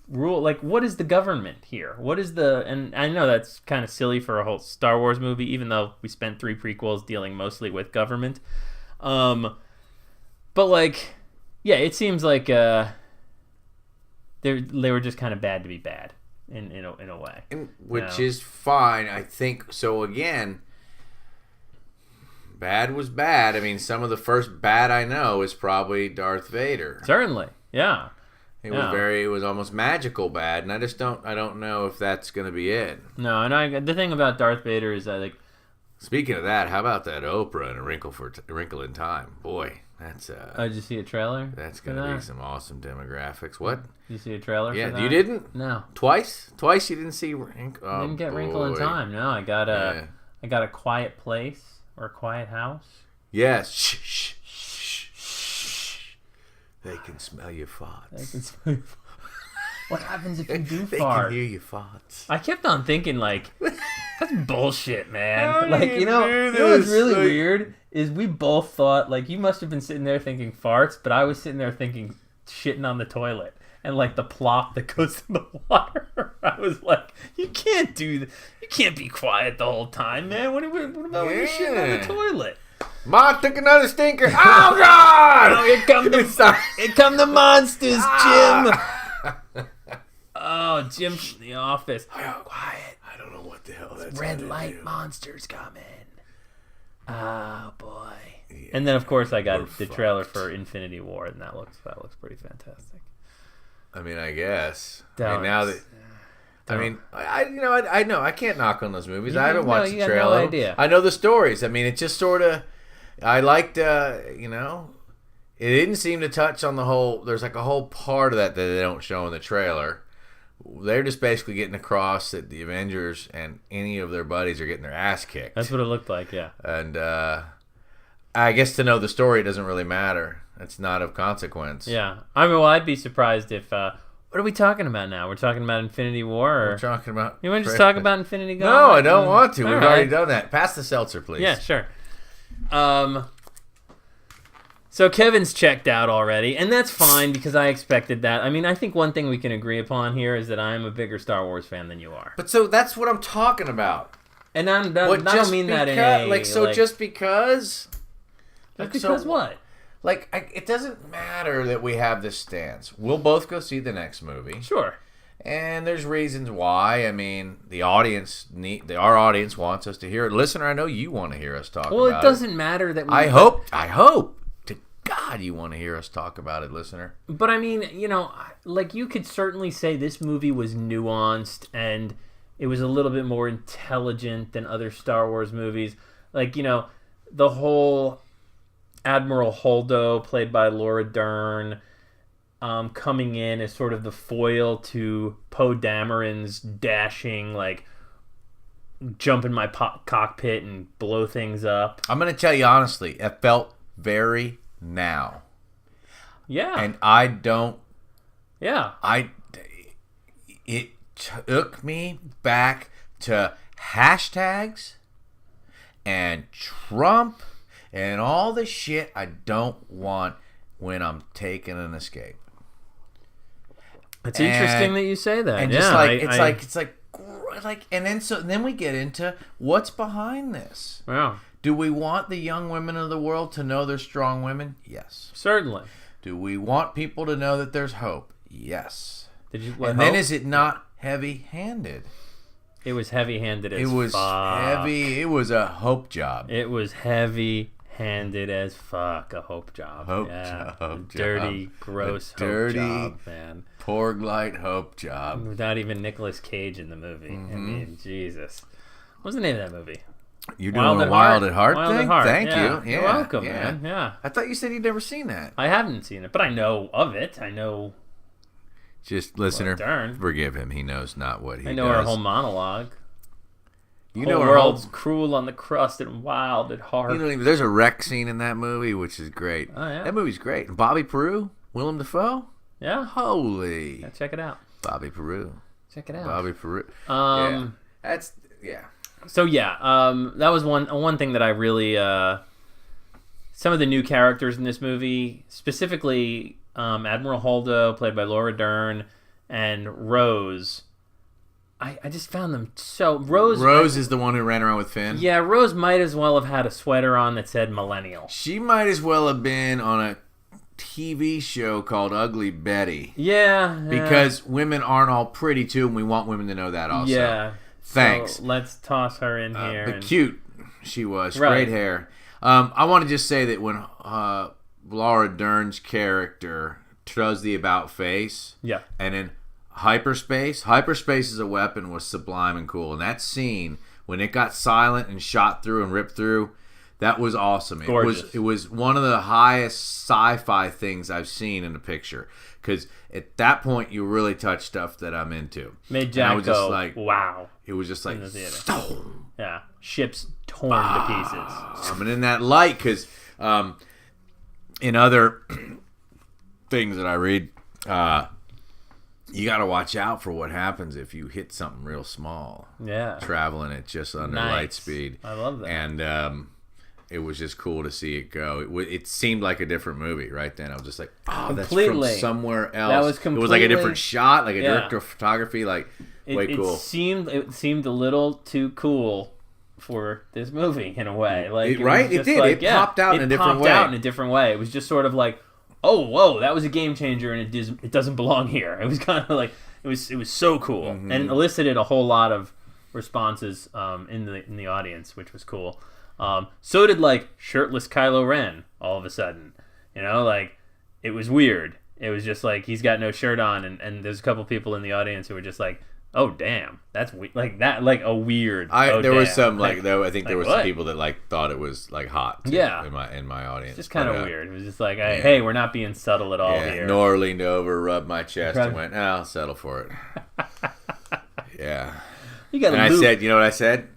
rule? Like, what is the government here? What is and I know that's kind of silly for a whole Star Wars movie, even though we spent 3 prequels dealing mostly with government. But like, yeah, it seems like they were just kind of bad to be bad in a way, Which is fine, I think. So again, bad was bad. I mean, some of the first bad I know is probably Darth Vader. Certainly, yeah. It was almost magical bad, and I don't know if that's going to be it. No, and the thing about Darth Vader is that, like, speaking of that, how about that Oprah and A Wrinkle in Time? Boy, that's did you see a trailer? that's going to be some awesome demographics. What? Did you see a trailer? Yeah, for that? you didn't? No, Twice you didn't see Wrinkle. Oh, didn't get Wrinkle in boy. Time. No, I got a Quiet Place or a Quiet House. Yes. Shh, shh, shh, shh. They can smell your farts. What happens if you do They fart? can hear your farts. I kept on thinking, like, that's bullshit, man. How do Like, you you know do what's this? really Like- weird is we both thought, like, you must have been sitting there thinking farts, but I was sitting there thinking shitting on the toilet. And, like, the plop that goes in the water. I was like, you can't do that. You can't be quiet the whole time, man. What about when you're shitting on the Yeah. toilet? Ma took another stinker. Oh, God! Oh, here come the monsters, Jim. Oh, Jim from the office. Quiet. I don't know what the hell that's Red gonna light do. monsters coming. Oh boy. And then of course I got the trailer for Infinity War, and that looks pretty fantastic. I mean, I guess. Don't. now that I know I can't knock on those movies. I haven't No, watched you the got no trailer. idea. I know the stories. I mean, it just sort of. I liked, it didn't seem to touch on the whole. There's like a whole part of that they don't show in the trailer. They're just basically getting across that the Avengers and any of their buddies are getting their ass kicked. That's what it looked like, yeah. And I guess to know the story, it doesn't really matter. It's not of consequence. Yeah. I mean, well, I'd be surprised if what are we talking about now? We're talking about Infinity War, or We're talking about. you want to just talk about Infinity War? No, I don't want to. We've All already right. done that. Pass the seltzer, please. Yeah, sure. So Kevin's checked out already, and that's fine because I expected that. I mean, I think one thing we can agree upon here is that I am a bigger Star Wars fan than you are. But so that's what I'm talking about. And I don't mean that in a... just because... Because what? It doesn't matter that we have this stance. We'll both go see the next movie. Sure. And there's reasons why. I mean, our audience wants us to hear it. Listener, I know you want to hear us talk about it. Well, it doesn't matter that we... I hope to God you want to hear us talk about it, listener. But I mean, like you could certainly say this movie was nuanced and it was a little bit more intelligent than other Star Wars movies. Like, the whole Admiral Holdo, played by Laura Dern, coming in as sort of the foil to Poe Dameron's dashing, like, jump in my cockpit and blow things up. I'm going to tell you honestly, it felt very now. Yeah. And I don't... Yeah. It took me back to hashtags and Trump and all the shit I don't want when I'm taking an escape. It's interesting that you say that. And yeah, just and then we get into what's behind this. Wow. Do we want the young women of the world to know they're strong women? Yes. Certainly. Do we want people to know that there's hope? Yes. Did you? And then is it not heavy-handed? It was heavy-handed as It was fuck. heavy. It was a hope job. It was heavy-handed as fuck. A hope job. Hope yeah. job. Dirty, gross dirty, hope job, man. Porg light hope job. Without even Nicolas Cage in the movie. I mean, Jesus. What's the name of that movie? You're doing a Wild at Heart Wild thing? at Heart. Thank Yeah. you. You're Yeah, welcome, yeah. man. Yeah. I thought you said you'd never seen that. I haven't seen it, but I know of it. I know Just listener, Dern. forgive him. He knows not what he does. I know her whole monologue. You Whole know her world's whole. cruel on the crust and wild at heart. You know, there's a wreck scene in that movie, which is great. Oh, yeah. That movie's great. And Bobby Peru, Willem Dafoe. Yeah. Holy, Yeah, check it out. Bobby Peru. Check it out. Bobby Peru. Um, yeah. That's yeah. So yeah, that was one thing that I really some of the new characters in this movie, specifically Admiral Holdo, played by Laura Dern, and Rose. I just found them so Rose is the one who ran around with Finn. Yeah, Rose might as well have had a sweater on that said millennial. She might as well have been on a TV show called Ugly Betty. Yeah. Because women aren't all pretty too, and we want women to know that also. Yeah. Thanks. So let's toss her in here. But cute she was. Right. Great hair. I want to just say that when Laura Dern's character does the about face, Yeah. and in hyperspace as a weapon was sublime and cool. And that scene, when it got silent and shot through and ripped through, that was awesome. Gorgeous. It was one of the highest sci-fi things I've seen in a picture. Because at that point, you really touch stuff that I'm into. Made And I Jack was go, just like, wow. it was just like, In the theater. "Stone." Yeah. Ships torn to pieces. And in that light, because in other things that I read, you got to watch out for what happens if you hit something real small. Yeah. Traveling at just under light speed. I love that. And it was just cool to see it go. It seemed like a different movie right then. I was just like, oh, Completely. that's from somewhere else. That was It was like a completely- different shot, like a Yeah. director of photography, like way cool. It seemed a little too cool for this movie in a way. Like Right? was It just did. like, It popped out in a different way. It popped out in a different way. It was just sort of like, oh, whoa, that was a game changer, and it doesn't belong here. It was kind of like it was so cool, Mm-hmm. and elicited a whole lot of responses in the audience, which was cool. So did like shirtless Kylo Ren all of a sudden. You know, like it was weird. It was just like he's got no shirt on, and there's a couple people in the audience who were just like, "Oh damn, that's like that, like a weird." There was damn. some like though I think there like was some what? people that like thought it was like hot. Too, Yeah. in my audience, Just kind But, of weird. It was just like, hey, we're not being subtle at all Yeah, here. Nor leaned over, rubbed my chest, Right. and went, "Oh, I'll settle for it." Yeah. You got And I loop. said, you know what I said?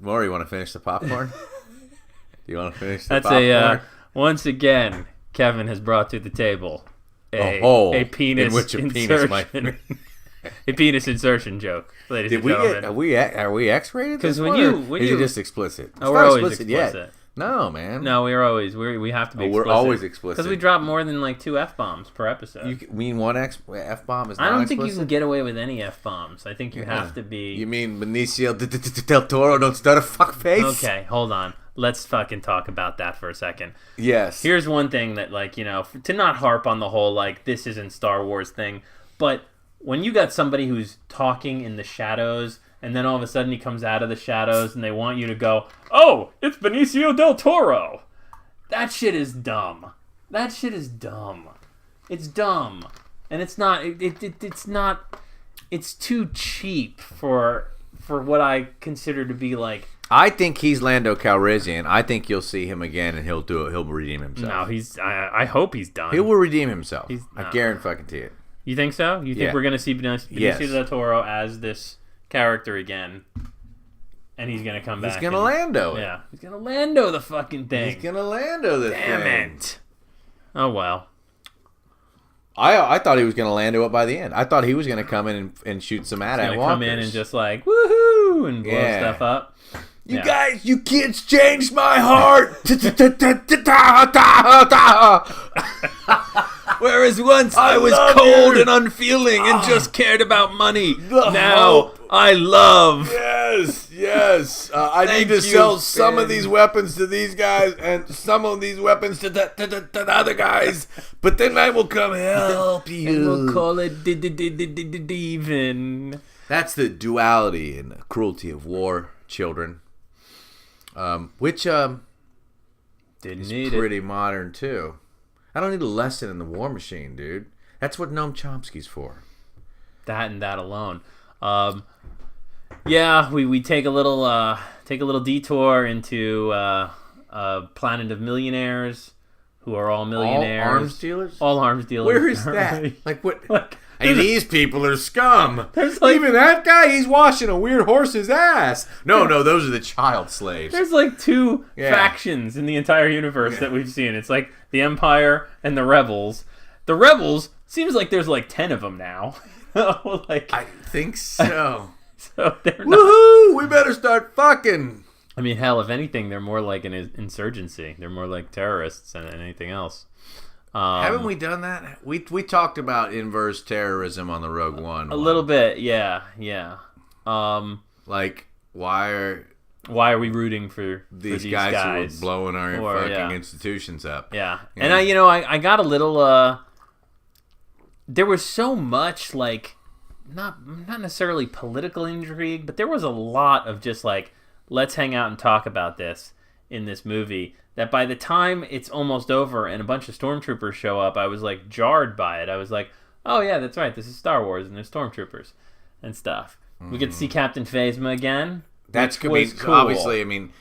Maury, you want to finish the popcorn? Do you want to finish the That's popcorn? once again, Kevin has brought to the table A hole a penis in which a insertion, penis might- a penis insertion joke, ladies Did and we gentlemen. get? Are we X-rated? 'Cause this when one, you- or when is you- it just explicit? It's Oh, we're not always explicit yet. explicit. No, man. No, we have to be. Oh, we're explicit. always explicit. because we drop more than like 2 F-bombs per episode. You mean one F-bomb is I not don't think you explicit? can get away with any F-bombs. I think you have to be. You mean Benicio del Toro don't stutter fuck face? Okay, hold on. Let's fucking talk about that for a second. Yes. Here's one thing that, like, you know, to not harp on the whole, like, this isn't Star Wars thing, but when you got somebody who's talking in the shadows, and then all of a sudden he comes out of the shadows, and they want you to go, oh, it's Benicio del Toro. That shit is dumb. That shit is dumb. It's dumb. And it's not, it's not, it's too cheap for what I consider to be, like, I think he's Lando Calrissian. I think you'll see him again, and he'll do it. He'll redeem himself. no, I hope he's done. He will redeem himself. He's I not. guarantee it. You think so? You think Yeah. we're going to see Benicio Yes. del Toro as this character again, and he's going to come back? He's gonna and- Lando it. Yeah, he's going to Lando the fucking thing. He's gonna Lando this Damn thing. it! Oh well. I thought he was gonna Lando it by the end. I thought he was gonna come in and shoot some He's AT-AT going to walkers. come in and just like woohoo and blow Yeah. stuff up. You Yeah. guys, you kids changed my heart. Whereas once I was love cold you. and unfeeling and just cared about money. The Now hope. I love. Yes. I need to sell some of these weapons to these guys and some of these weapons to the other guys. But then I will come help you. And we'll call it even. That's the duality and the cruelty of war, children. Which Didn't is need pretty it. modern too. I don't need a lesson in the war machine, dude. That's what Noam Chomsky's for. That and that alone. Yeah, we take a little detour into a planet of millionaires who are all millionaires. All arms dealers? All arms dealers. Where is that? Like what? Like, Hey, these people are scum. There's like- Even that guy, he's washing a weird horse's ass. No, those are the child slaves. There's like two Yeah. factions in the entire universe that we've seen. It's like the Empire and the Rebels. The Rebels seems like there's like 10 of them now. Like, I think so. so they're not. Woohoo! We better start fucking. I mean, hell, if anything, they're more like an insurgency. They're more like terrorists than anything else. Haven't we done that? We talked about inverse terrorism on the Rogue One. A little bit, yeah. Like, why are Why are we rooting for these these guys who guys? are blowing our Or, fucking yeah. institutions up? Yeah. Yeah. And I got a little there was so much like not necessarily political intrigue, but there was a lot of just like, let's hang out and talk about this in this movie, that by the time it's almost over and a bunch of stormtroopers show up, I was like jarred by it. I was like, oh yeah, that's right, this is Star Wars and there's stormtroopers and stuff. We get to see Captain Phasma again. That's which could be was cool. obviously. I mean,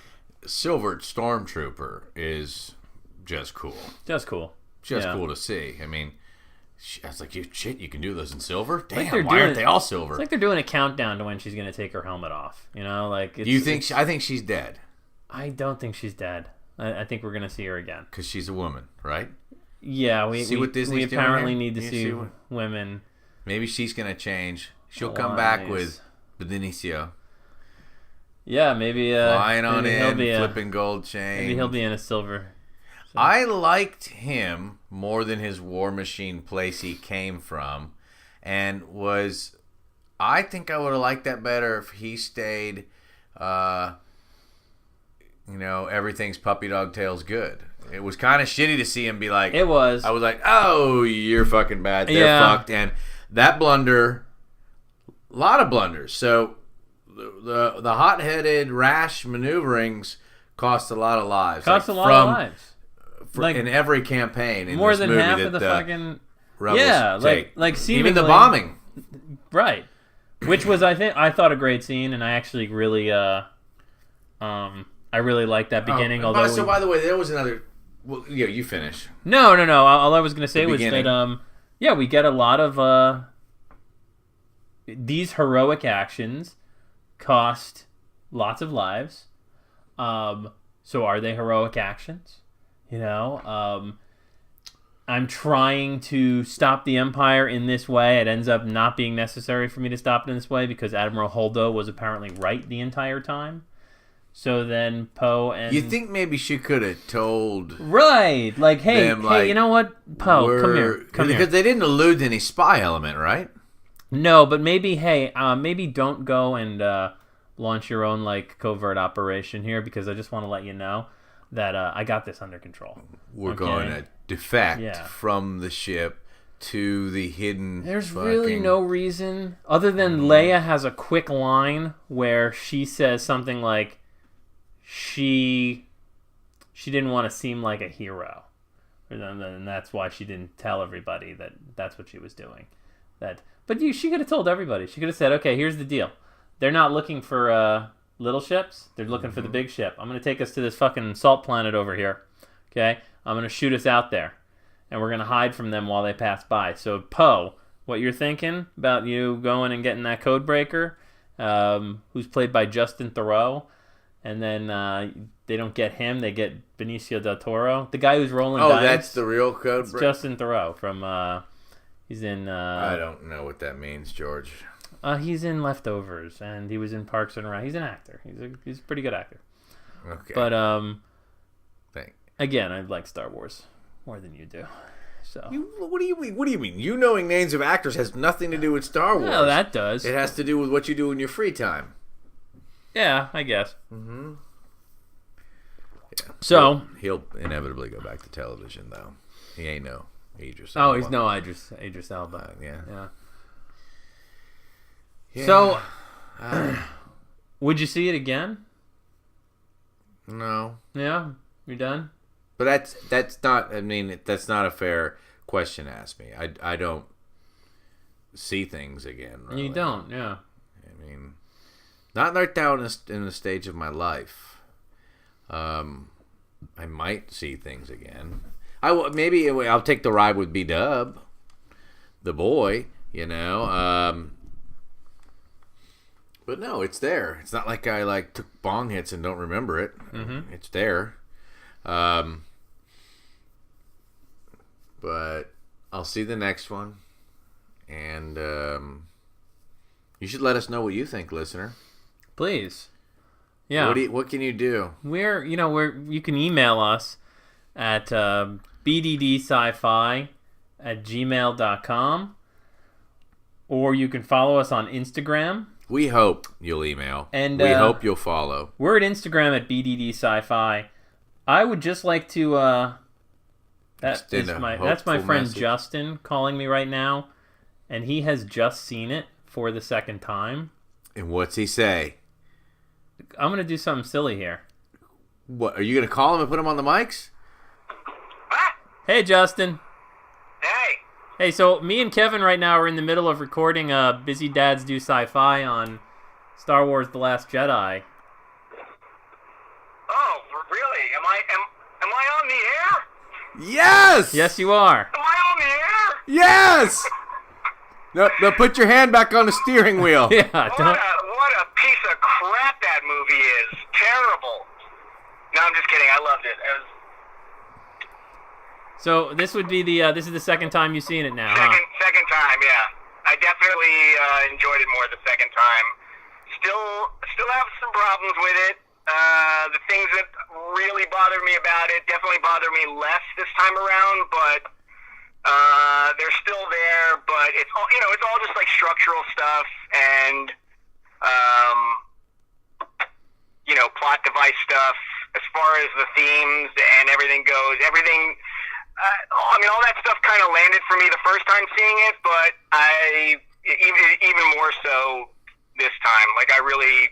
Silver Stormtrooper is just cool. Just cool. Just Yeah. cool to see. I mean, I was like, shit, you can do those in silver? Damn, Like they're why aren't doing- they all silver? It's like they're doing a countdown to when she's going to take her helmet off. You know, like it's, you think? I think she's dead I don't think she's dead. I think we're going to see her again. because she's a woman, right? Yeah, See what Disney's we doing apparently here? need to You see see what- women. Maybe she's gonna change. She'll come back Lies. with Benicio Yeah, maybe flying on maybe he'll in, be flipping gold chains. maybe he'll be in a silver. I liked him more than his War Machine place he came from, and I think I would have liked that better if he stayed. Everything's puppy dog tails good. It was kind of shitty to see him be like. It was. I was like, oh, you're fucking bad. They're Yeah. fucked, and that blunder, a lot of blunders. So the hot-headed, rash maneuverings cost a lot of lives. Cost Like, a lot of lives. Like, in every campaign in More this than movie half that of the fucking rebels yeah, take. like Even the seemingly- bombing. right, which was I thought a great scene, and I actually really I really liked that beginning. Oh, although by the way, there was another. Well, yeah, you finish. No. All I was going to say The was beginning. that we get a lot of these heroic actions cost lots of lives. So are they heroic actions? I'm trying to stop the Empire in this way. It ends up not being necessary for me to stop it in this way because Admiral Holdo was apparently right the entire time. So then Poe and You think maybe she could have told right, like, hey, them, like, you know what, Poe, come here. Because they didn't allude to any spy element, right? No, but maybe, hey, maybe don't go and launch your own like covert operation here because I just want to let you know that I got this under control. We're Okay? going to defect Yeah. from the ship to the hidden. There's fucking... really no reason other than Leia has a quick line where she says something like she didn't want to seem like a hero, and that's why she didn't tell everybody that that's what she was doing. She could have told everybody. She could have said, "Okay, here's the deal. They're not looking for little ships. They're looking for the big ship. I'm going to take us to this fucking salt planet over here. Okay, I'm going to shoot us out there, and we're going to hide from them while they pass by. So Poe, what you're thinking about you going and getting that code breaker, who's played by Justin Theroux, and then they don't get him, they get Benicio del Toro, the guy who's rolling dice. Oh, that's the real code. It's Justin Theroux from he's in I don't know what that means, George. he's in Leftovers, and he was in Parks and Rec. He's an actor. He's a pretty good actor. Okay. But Thank. again, I like Star Wars more than you do. So What do you mean? What do you mean? You knowing names of actors has nothing to do with Star Wars. well, that does. It has to do with what you do in your free time. Yeah, I guess. Yeah. So He'll inevitably go back to television, though. He ain't no Idris oh, Elba. he's no Idris Elba. Yeah. So, would you see it again? No. Yeah, you're done. But that's not. I mean, that's not a fair question to ask me. I don't see things again. Really. You don't, yeah. I mean, not right down in the stage of my life. I might see things again. Maybe I'll take the ride with B-Dub, the boy. You know. But no, it's there. It's not like I took bong hits and don't remember it. Mm-hmm. It's there. But I'll see the next one, and you should let us know what you think, listener. Please. Yeah. What can you do? You can email us at bddsci-fi@gmail.com, or you can follow us on Instagram. We hope you'll email, and we hope you'll follow. We're at Instagram at bddsci-fi. I would just like to. That's my friend message. Justin calling me right now, and he has just seen it for the second time. And what's he say? I'm gonna do something silly here. What, are you gonna call him and put him on the mics? Hey, Justin. Hey. Hey, so me and Kevin right now are in the middle of recording Busy Dads Do Sci-Fi on Star Wars: The Last Jedi. Oh, really? Am I on the air? Yes! Yes, you are. Am I on the air? Yes! No, put your hand back on the steering wheel. Yeah, What a piece of crap that movie is. Terrible. No, I'm just kidding. I loved it. So this would be this is the second time you've seen it now, huh? Second time, yeah. I definitely enjoyed it more the second time. Still have some problems with it. The things that really bothered me about it definitely bother me less this time around, but they're still there. But it's all just like structural stuff and plot device stuff. As far as the themes and everything goes, all that stuff kind of landed for me the first time seeing it, but even more so this time. Like I really.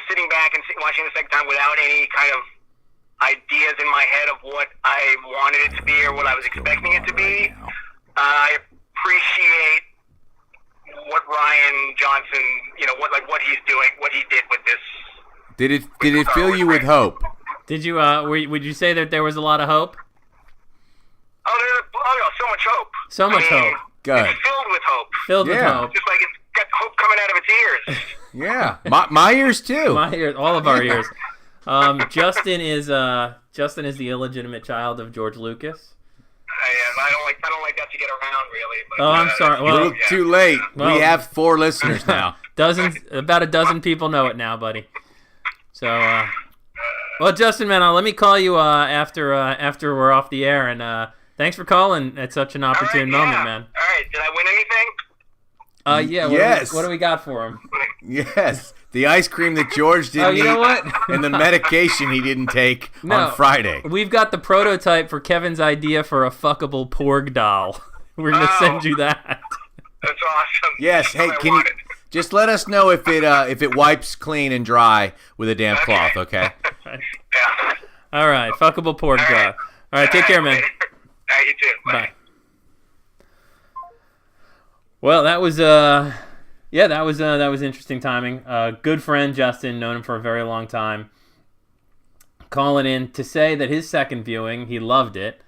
Sitting back and watching the second time without any kind of ideas in my head of what I wanted it to be or what I was expecting it to be, I appreciate what Rian Johnson, what he's doing, what he did with this. Did it fill you with hope? Did you? Would you say that there was a lot of hope? So much hope. So much hope. Good. It's filled with hope. Filled with hope. Just like it's got hope coming out of its ears. Yeah, my ears too. My ears, all of our ears. Justin is the illegitimate child of George Lucas. I don't like that to get around really. But, I'm sorry. Well, a little too late. Well, we have 4 listeners now. About a dozen people know it now, buddy. So, well, Justin, man, let me call you after we're off the air, and thanks for calling at such an opportune moment, man. All right, did I win anything? Yeah. Yes. What do we got for him? Yes, the ice cream that George didn't you know eat, what? and the medication he didn't take on Friday. We've got the prototype for Kevin's idea for a fuckable Porg doll. We're gonna send you that. That's awesome. Yes. Hey, can you just let us know if it wipes clean and dry with a damp cloth? Okay. Yeah. All right, fuckable Porg doll. All right, take care, man. All right, you too. Bye. Well, that was interesting timing. Good friend Justin, known him for a very long time, calling in to say that his second viewing, he loved it.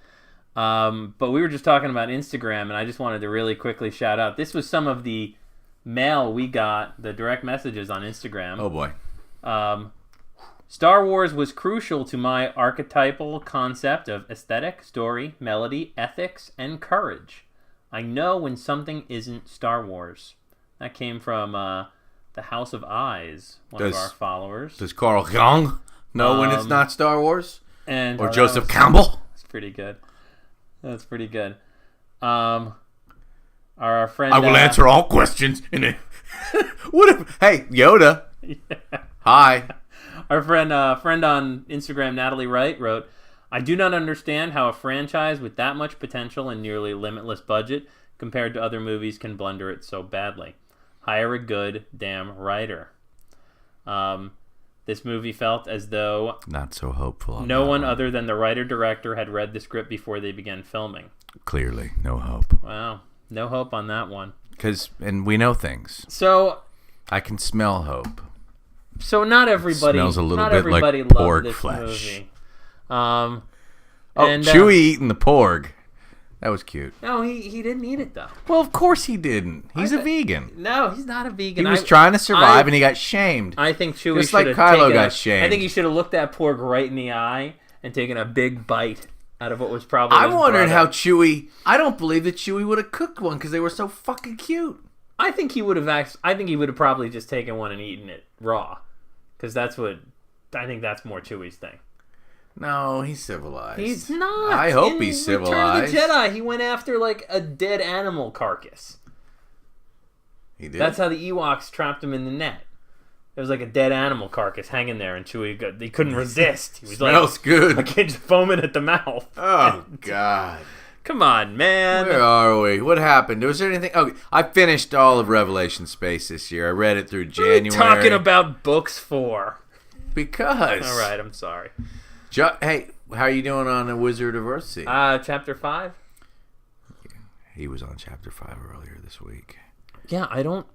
But we were just talking about Instagram, and I just wanted to really quickly shout out. This was some of the mail we got, the direct messages on Instagram. Oh boy. Star Wars was crucial to my archetypal concept of aesthetic, story, melody, ethics, and courage. I know when something isn't Star Wars. That came from the House of Eyes, one of our followers. Does Carl Jung know when it's not Star Wars? Or Joseph Campbell? It's pretty good. That's pretty good. Our friend. I will answer all questions. What if? Hey, Yoda. Hi. Our friend on Instagram, Natalie Wright, wrote, "I do not understand how a franchise with that much potential and nearly limitless budget compared to other movies can blunder it so badly. Hire a good damn writer." This movie felt as though Not so hopeful. no one other than the writer-director had read the script before they began filming. Clearly, no hope. Wow. No hope on that one. And we know things. So I can smell hope. not everybody Smells a little not bit everybody like loved pork this flesh. movie. Chewie eating the porg. That was cute. No, he didn't eat it though. Well, of course he didn't. He's a vegan. No, he's not a vegan. He was trying to survive, and he got shamed. I think Chewie Just should like have Kylo taken got shamed. I think he should have looked that pork right in the eye and taken a big bite out of what was probably. I his wondered brother. how Chewie. I don't believe that Chewie would have cooked one because they were so fucking cute. I think he would have. I think he would have probably just taken one and eaten it raw, because that's what. I think that's more Chewie's thing. No, he's civilized. He's not. I hope In he's Return civilized. of the Jedi, he went after like a dead animal carcass. He did. That's how the Ewoks trapped him in the net. There was like a dead animal carcass hanging there, and Chewie he couldn't resist. He was Smells like, good. like he's foaming at the mouth. Oh God. Come on, man. Where are we? What happened? Was there anything? Oh, I finished all of Revelation Space this year. I read it through What are January. you talking about books for? Because. All right, I'm sorry. Hey, how are you doing on the Wizard of Earthsea? Chapter 5? He was on Chapter 5 earlier this week. Yeah, I don't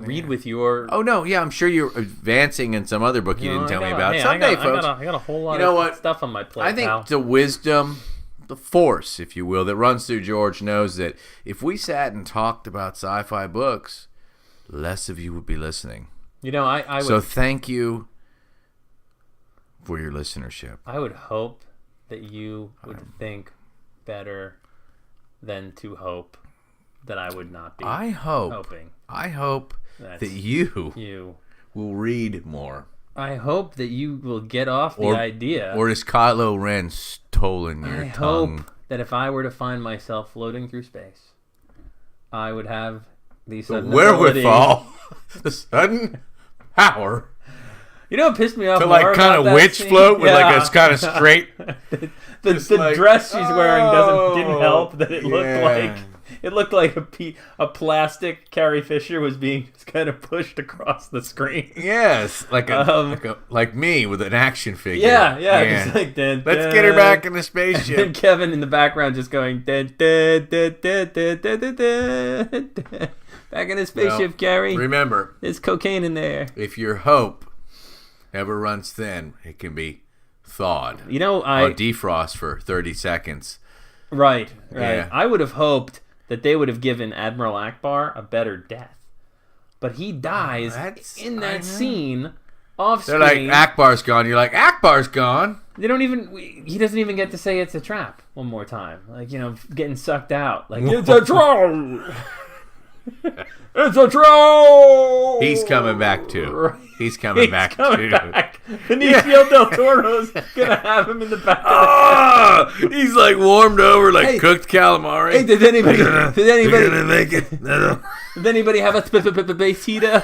read with your... Oh, no, yeah, I'm sure you're advancing in some other book you didn't tell me about. Someday, folks. I got a whole lot You know of what? stuff on my plate, I think pal. the wisdom, the force, if you will, that runs through George knows that if we sat and talked about sci-fi books, less of you would be listening. You know, I would... So thank you for your listenership. I would hope that you would think better than to hope that I would not be I hope that that you you. will read more. I hope that you will get off the Or- idea. Or has Kylo Ren stolen your I tongue? hope that if I were to find myself floating through space, I would have the The sudden wherewithal, the sudden power You know what pissed me off to more like kind about of that witch scene? float with like Yeah. a kind of straight. the like, dress she's wearing didn't help. That it looked yeah. like a plastic Carrie Fisher was being just kind of pushed across the screen. Yes, like me with an action figure. Yeah. Just like, dun, Let's dun. get her back in the And spaceship. Kevin in the background just going dun, dun, dun, dun, dun, dun, dun, dun, dun. Back in the spaceship, Well, Carrie. Remember, There's cocaine in there. if your hope ever runs thin, it can be thawed You know, or defrost for 30 seconds. Right. Yeah. I would have hoped that they would have given Admiral Akbar a better death, but he dies in I that know. scene off They're screen. like, Akbar's gone. You're like, Akbar's gone. They don't even. He doesn't even get to say it's a trap one more time. Like, getting sucked out. Like, it's a trap. It's a trap. He's coming back too. Right. He's coming back too. Back. Benicio del Toro's gonna have him in the back. Ah, he's like warmed over like Hey. cooked calamari. Hey, did anybody? You're gonna make it. No. Did anybody have a basita?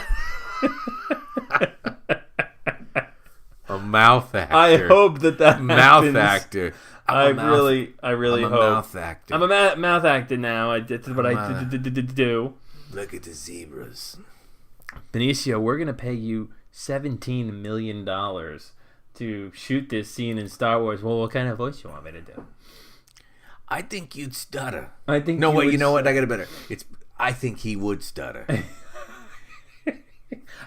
A mouth actor. I hope that mouth happens. actor. I I'm a really mouth, hope. mouth actor. I'm a mouth actor now. That's what I do. Look at the zebras. Benicio, we're gonna pay you $17 million to shoot this scene in Star Wars. Well, what kind of voice you want me to do? I think you'd stutter. I think. No, you wait. would You know what? I got it better. I think he would stutter.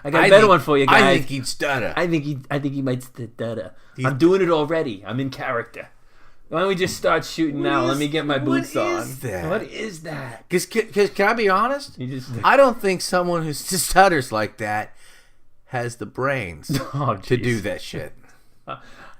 I got a better one for you guys. I think he'd stutter. I think he might stutter. I'm doing it already. I'm in character. Why don't we just start shooting now? Let me get my boots on. What is that? What is that? Because can I be honest? You just. I don't think someone who stutters like that has the brains Oh, to jeez. do that shit.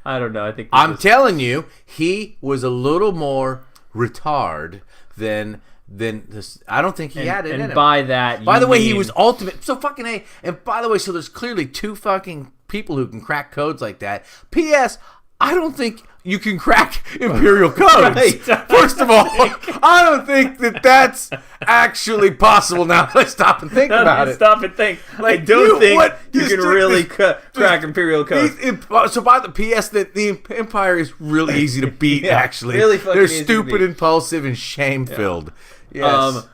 I don't know. I think. I'm telling you, he was a little more retard than this. I don't think he had it in And him. by that, By you the way, he mean- was ultimate. So fucking A. And by the way, so there's clearly two fucking people who can crack codes like that. P.S. I don't think you can crack imperial codes. Right. First of all, I don't think that that's actually possible. Now let's stop and think about it. Stop and think. Like, I don't think you just can really crack imperial codes. So by the PS, that the Empire is really easy to beat. Yeah, actually, really fucking they're easy to stupid, beat. impulsive, and shame-filled. Yes.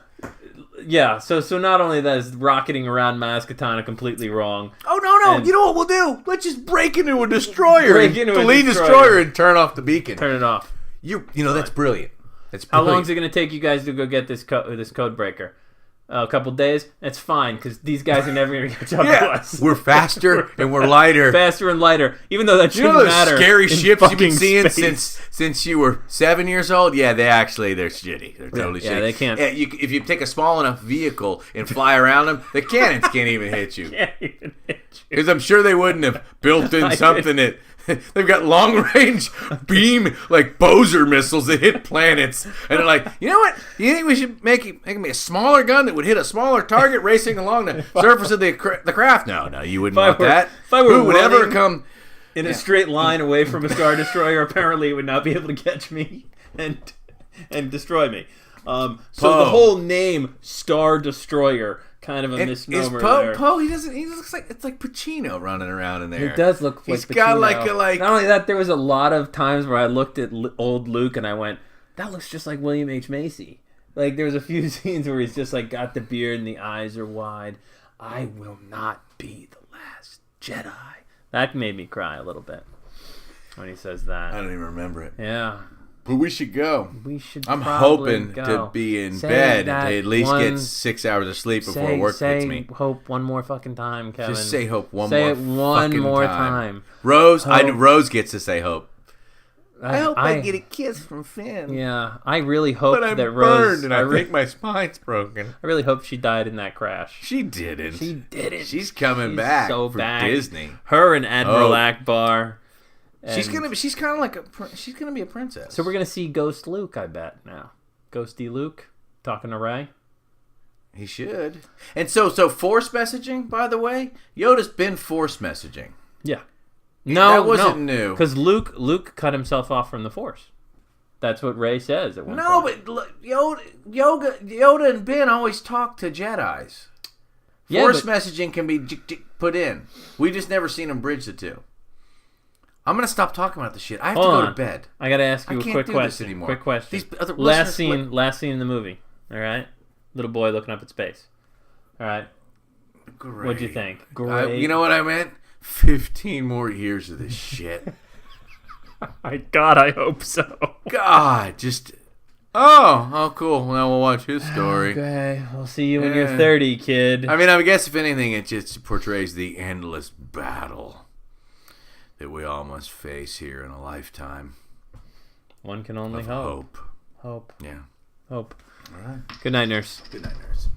Yeah, so not only that is rocketing around Maz Kanata completely wrong. Oh, no. And- You know what we'll do? Let's just break into a destroyer. Break into a the lead destroyer. destroyer and turn off the beacon. Turn it off. You know, that's brilliant. That's How brilliant. long is it going to take you guys to go get this code breaker? A couple days? That's fine, because these guys are never going to catch up to us. We're faster and we're lighter. Faster and lighter. Even though that You shouldn't know those matter. scary in ships you've been fucking seeing space. since you were 7 years old? Yeah, they're shitty. They're totally Yeah, shitty. they can't. Yeah, if you take a small enough vehicle and fly around them, the cannons can't even hit you. Can't even hit you. Because I'm sure they wouldn't have built in I something that they've got long range beam like Boser missiles that hit planets, and they're like, you know what? You think we should make me a smaller gun that would hit a smaller target racing along the surface of the craft? No, you wouldn't want that. If I were Who would ever running come? in a straight line away from a Star Destroyer, apparently it would not be able to catch me and destroy me. So Poe. the whole name Star Destroyer, kind of a And misnomer is there. Poe? He looks like it's like Pacino running around in there. It does look like He's got Pacino. like Not only that, there was a lot of times where I looked at old Luke and I went, that looks just like William H. Macy. Like, there's a few scenes where he's just like got the beard and the eyes are wide. I will not be the last Jedi. That made me cry a little bit when he says that. I don't even remember it. Yeah. But we should go. We should I'm probably hoping go. to be in Say bed that to at least one- get 6 hours of sleep before work say hits me. hope one more fucking time, Kevin. Just say hope one say more it one fucking more time. Rose, Hope. Rose gets to say hope. I get a kiss from Finn. Yeah, I really hope But I'm that Rose. burned and I think my spine's broken. I really hope she died in that crash. She didn't. She didn't. She's coming She's back so for back. Disney. Her and Admiral Oh. Akbar. She's and- kind of like she's gonna be a princess. So we're gonna see Ghost Luke, I bet now. Ghosty Luke talking to Rey. He should. And so Force messaging, by the way, Yoda's been Force messaging. Yeah. No, that wasn't new. Because Luke cut himself off from the Force. That's what Rey says at one No, point. but Yoda and Ben always talk to Jedis. Yeah, Force but- messaging can be put in. We just never seen them bridge the two. I'm gonna stop talking about the shit. I have Hold to go on. to bed. I gotta ask you I a can't quick do this question. anymore. Quick question. These other last listeners- scene in the movie. All right, little boy looking up at space. All right, Great. what'd you think? Great. You know what I meant? 15 more years of this shit. My God, I hope so. God, just. Oh, cool. Now we'll watch his story. Okay, we'll see you when you're Yeah. 30, kid. I mean, I guess if anything, it just portrays the endless battle that we all must face here in a lifetime One can only of hope. hope. Hope. Yeah. Hope. All right. Good night, nurse. Good night, nurse.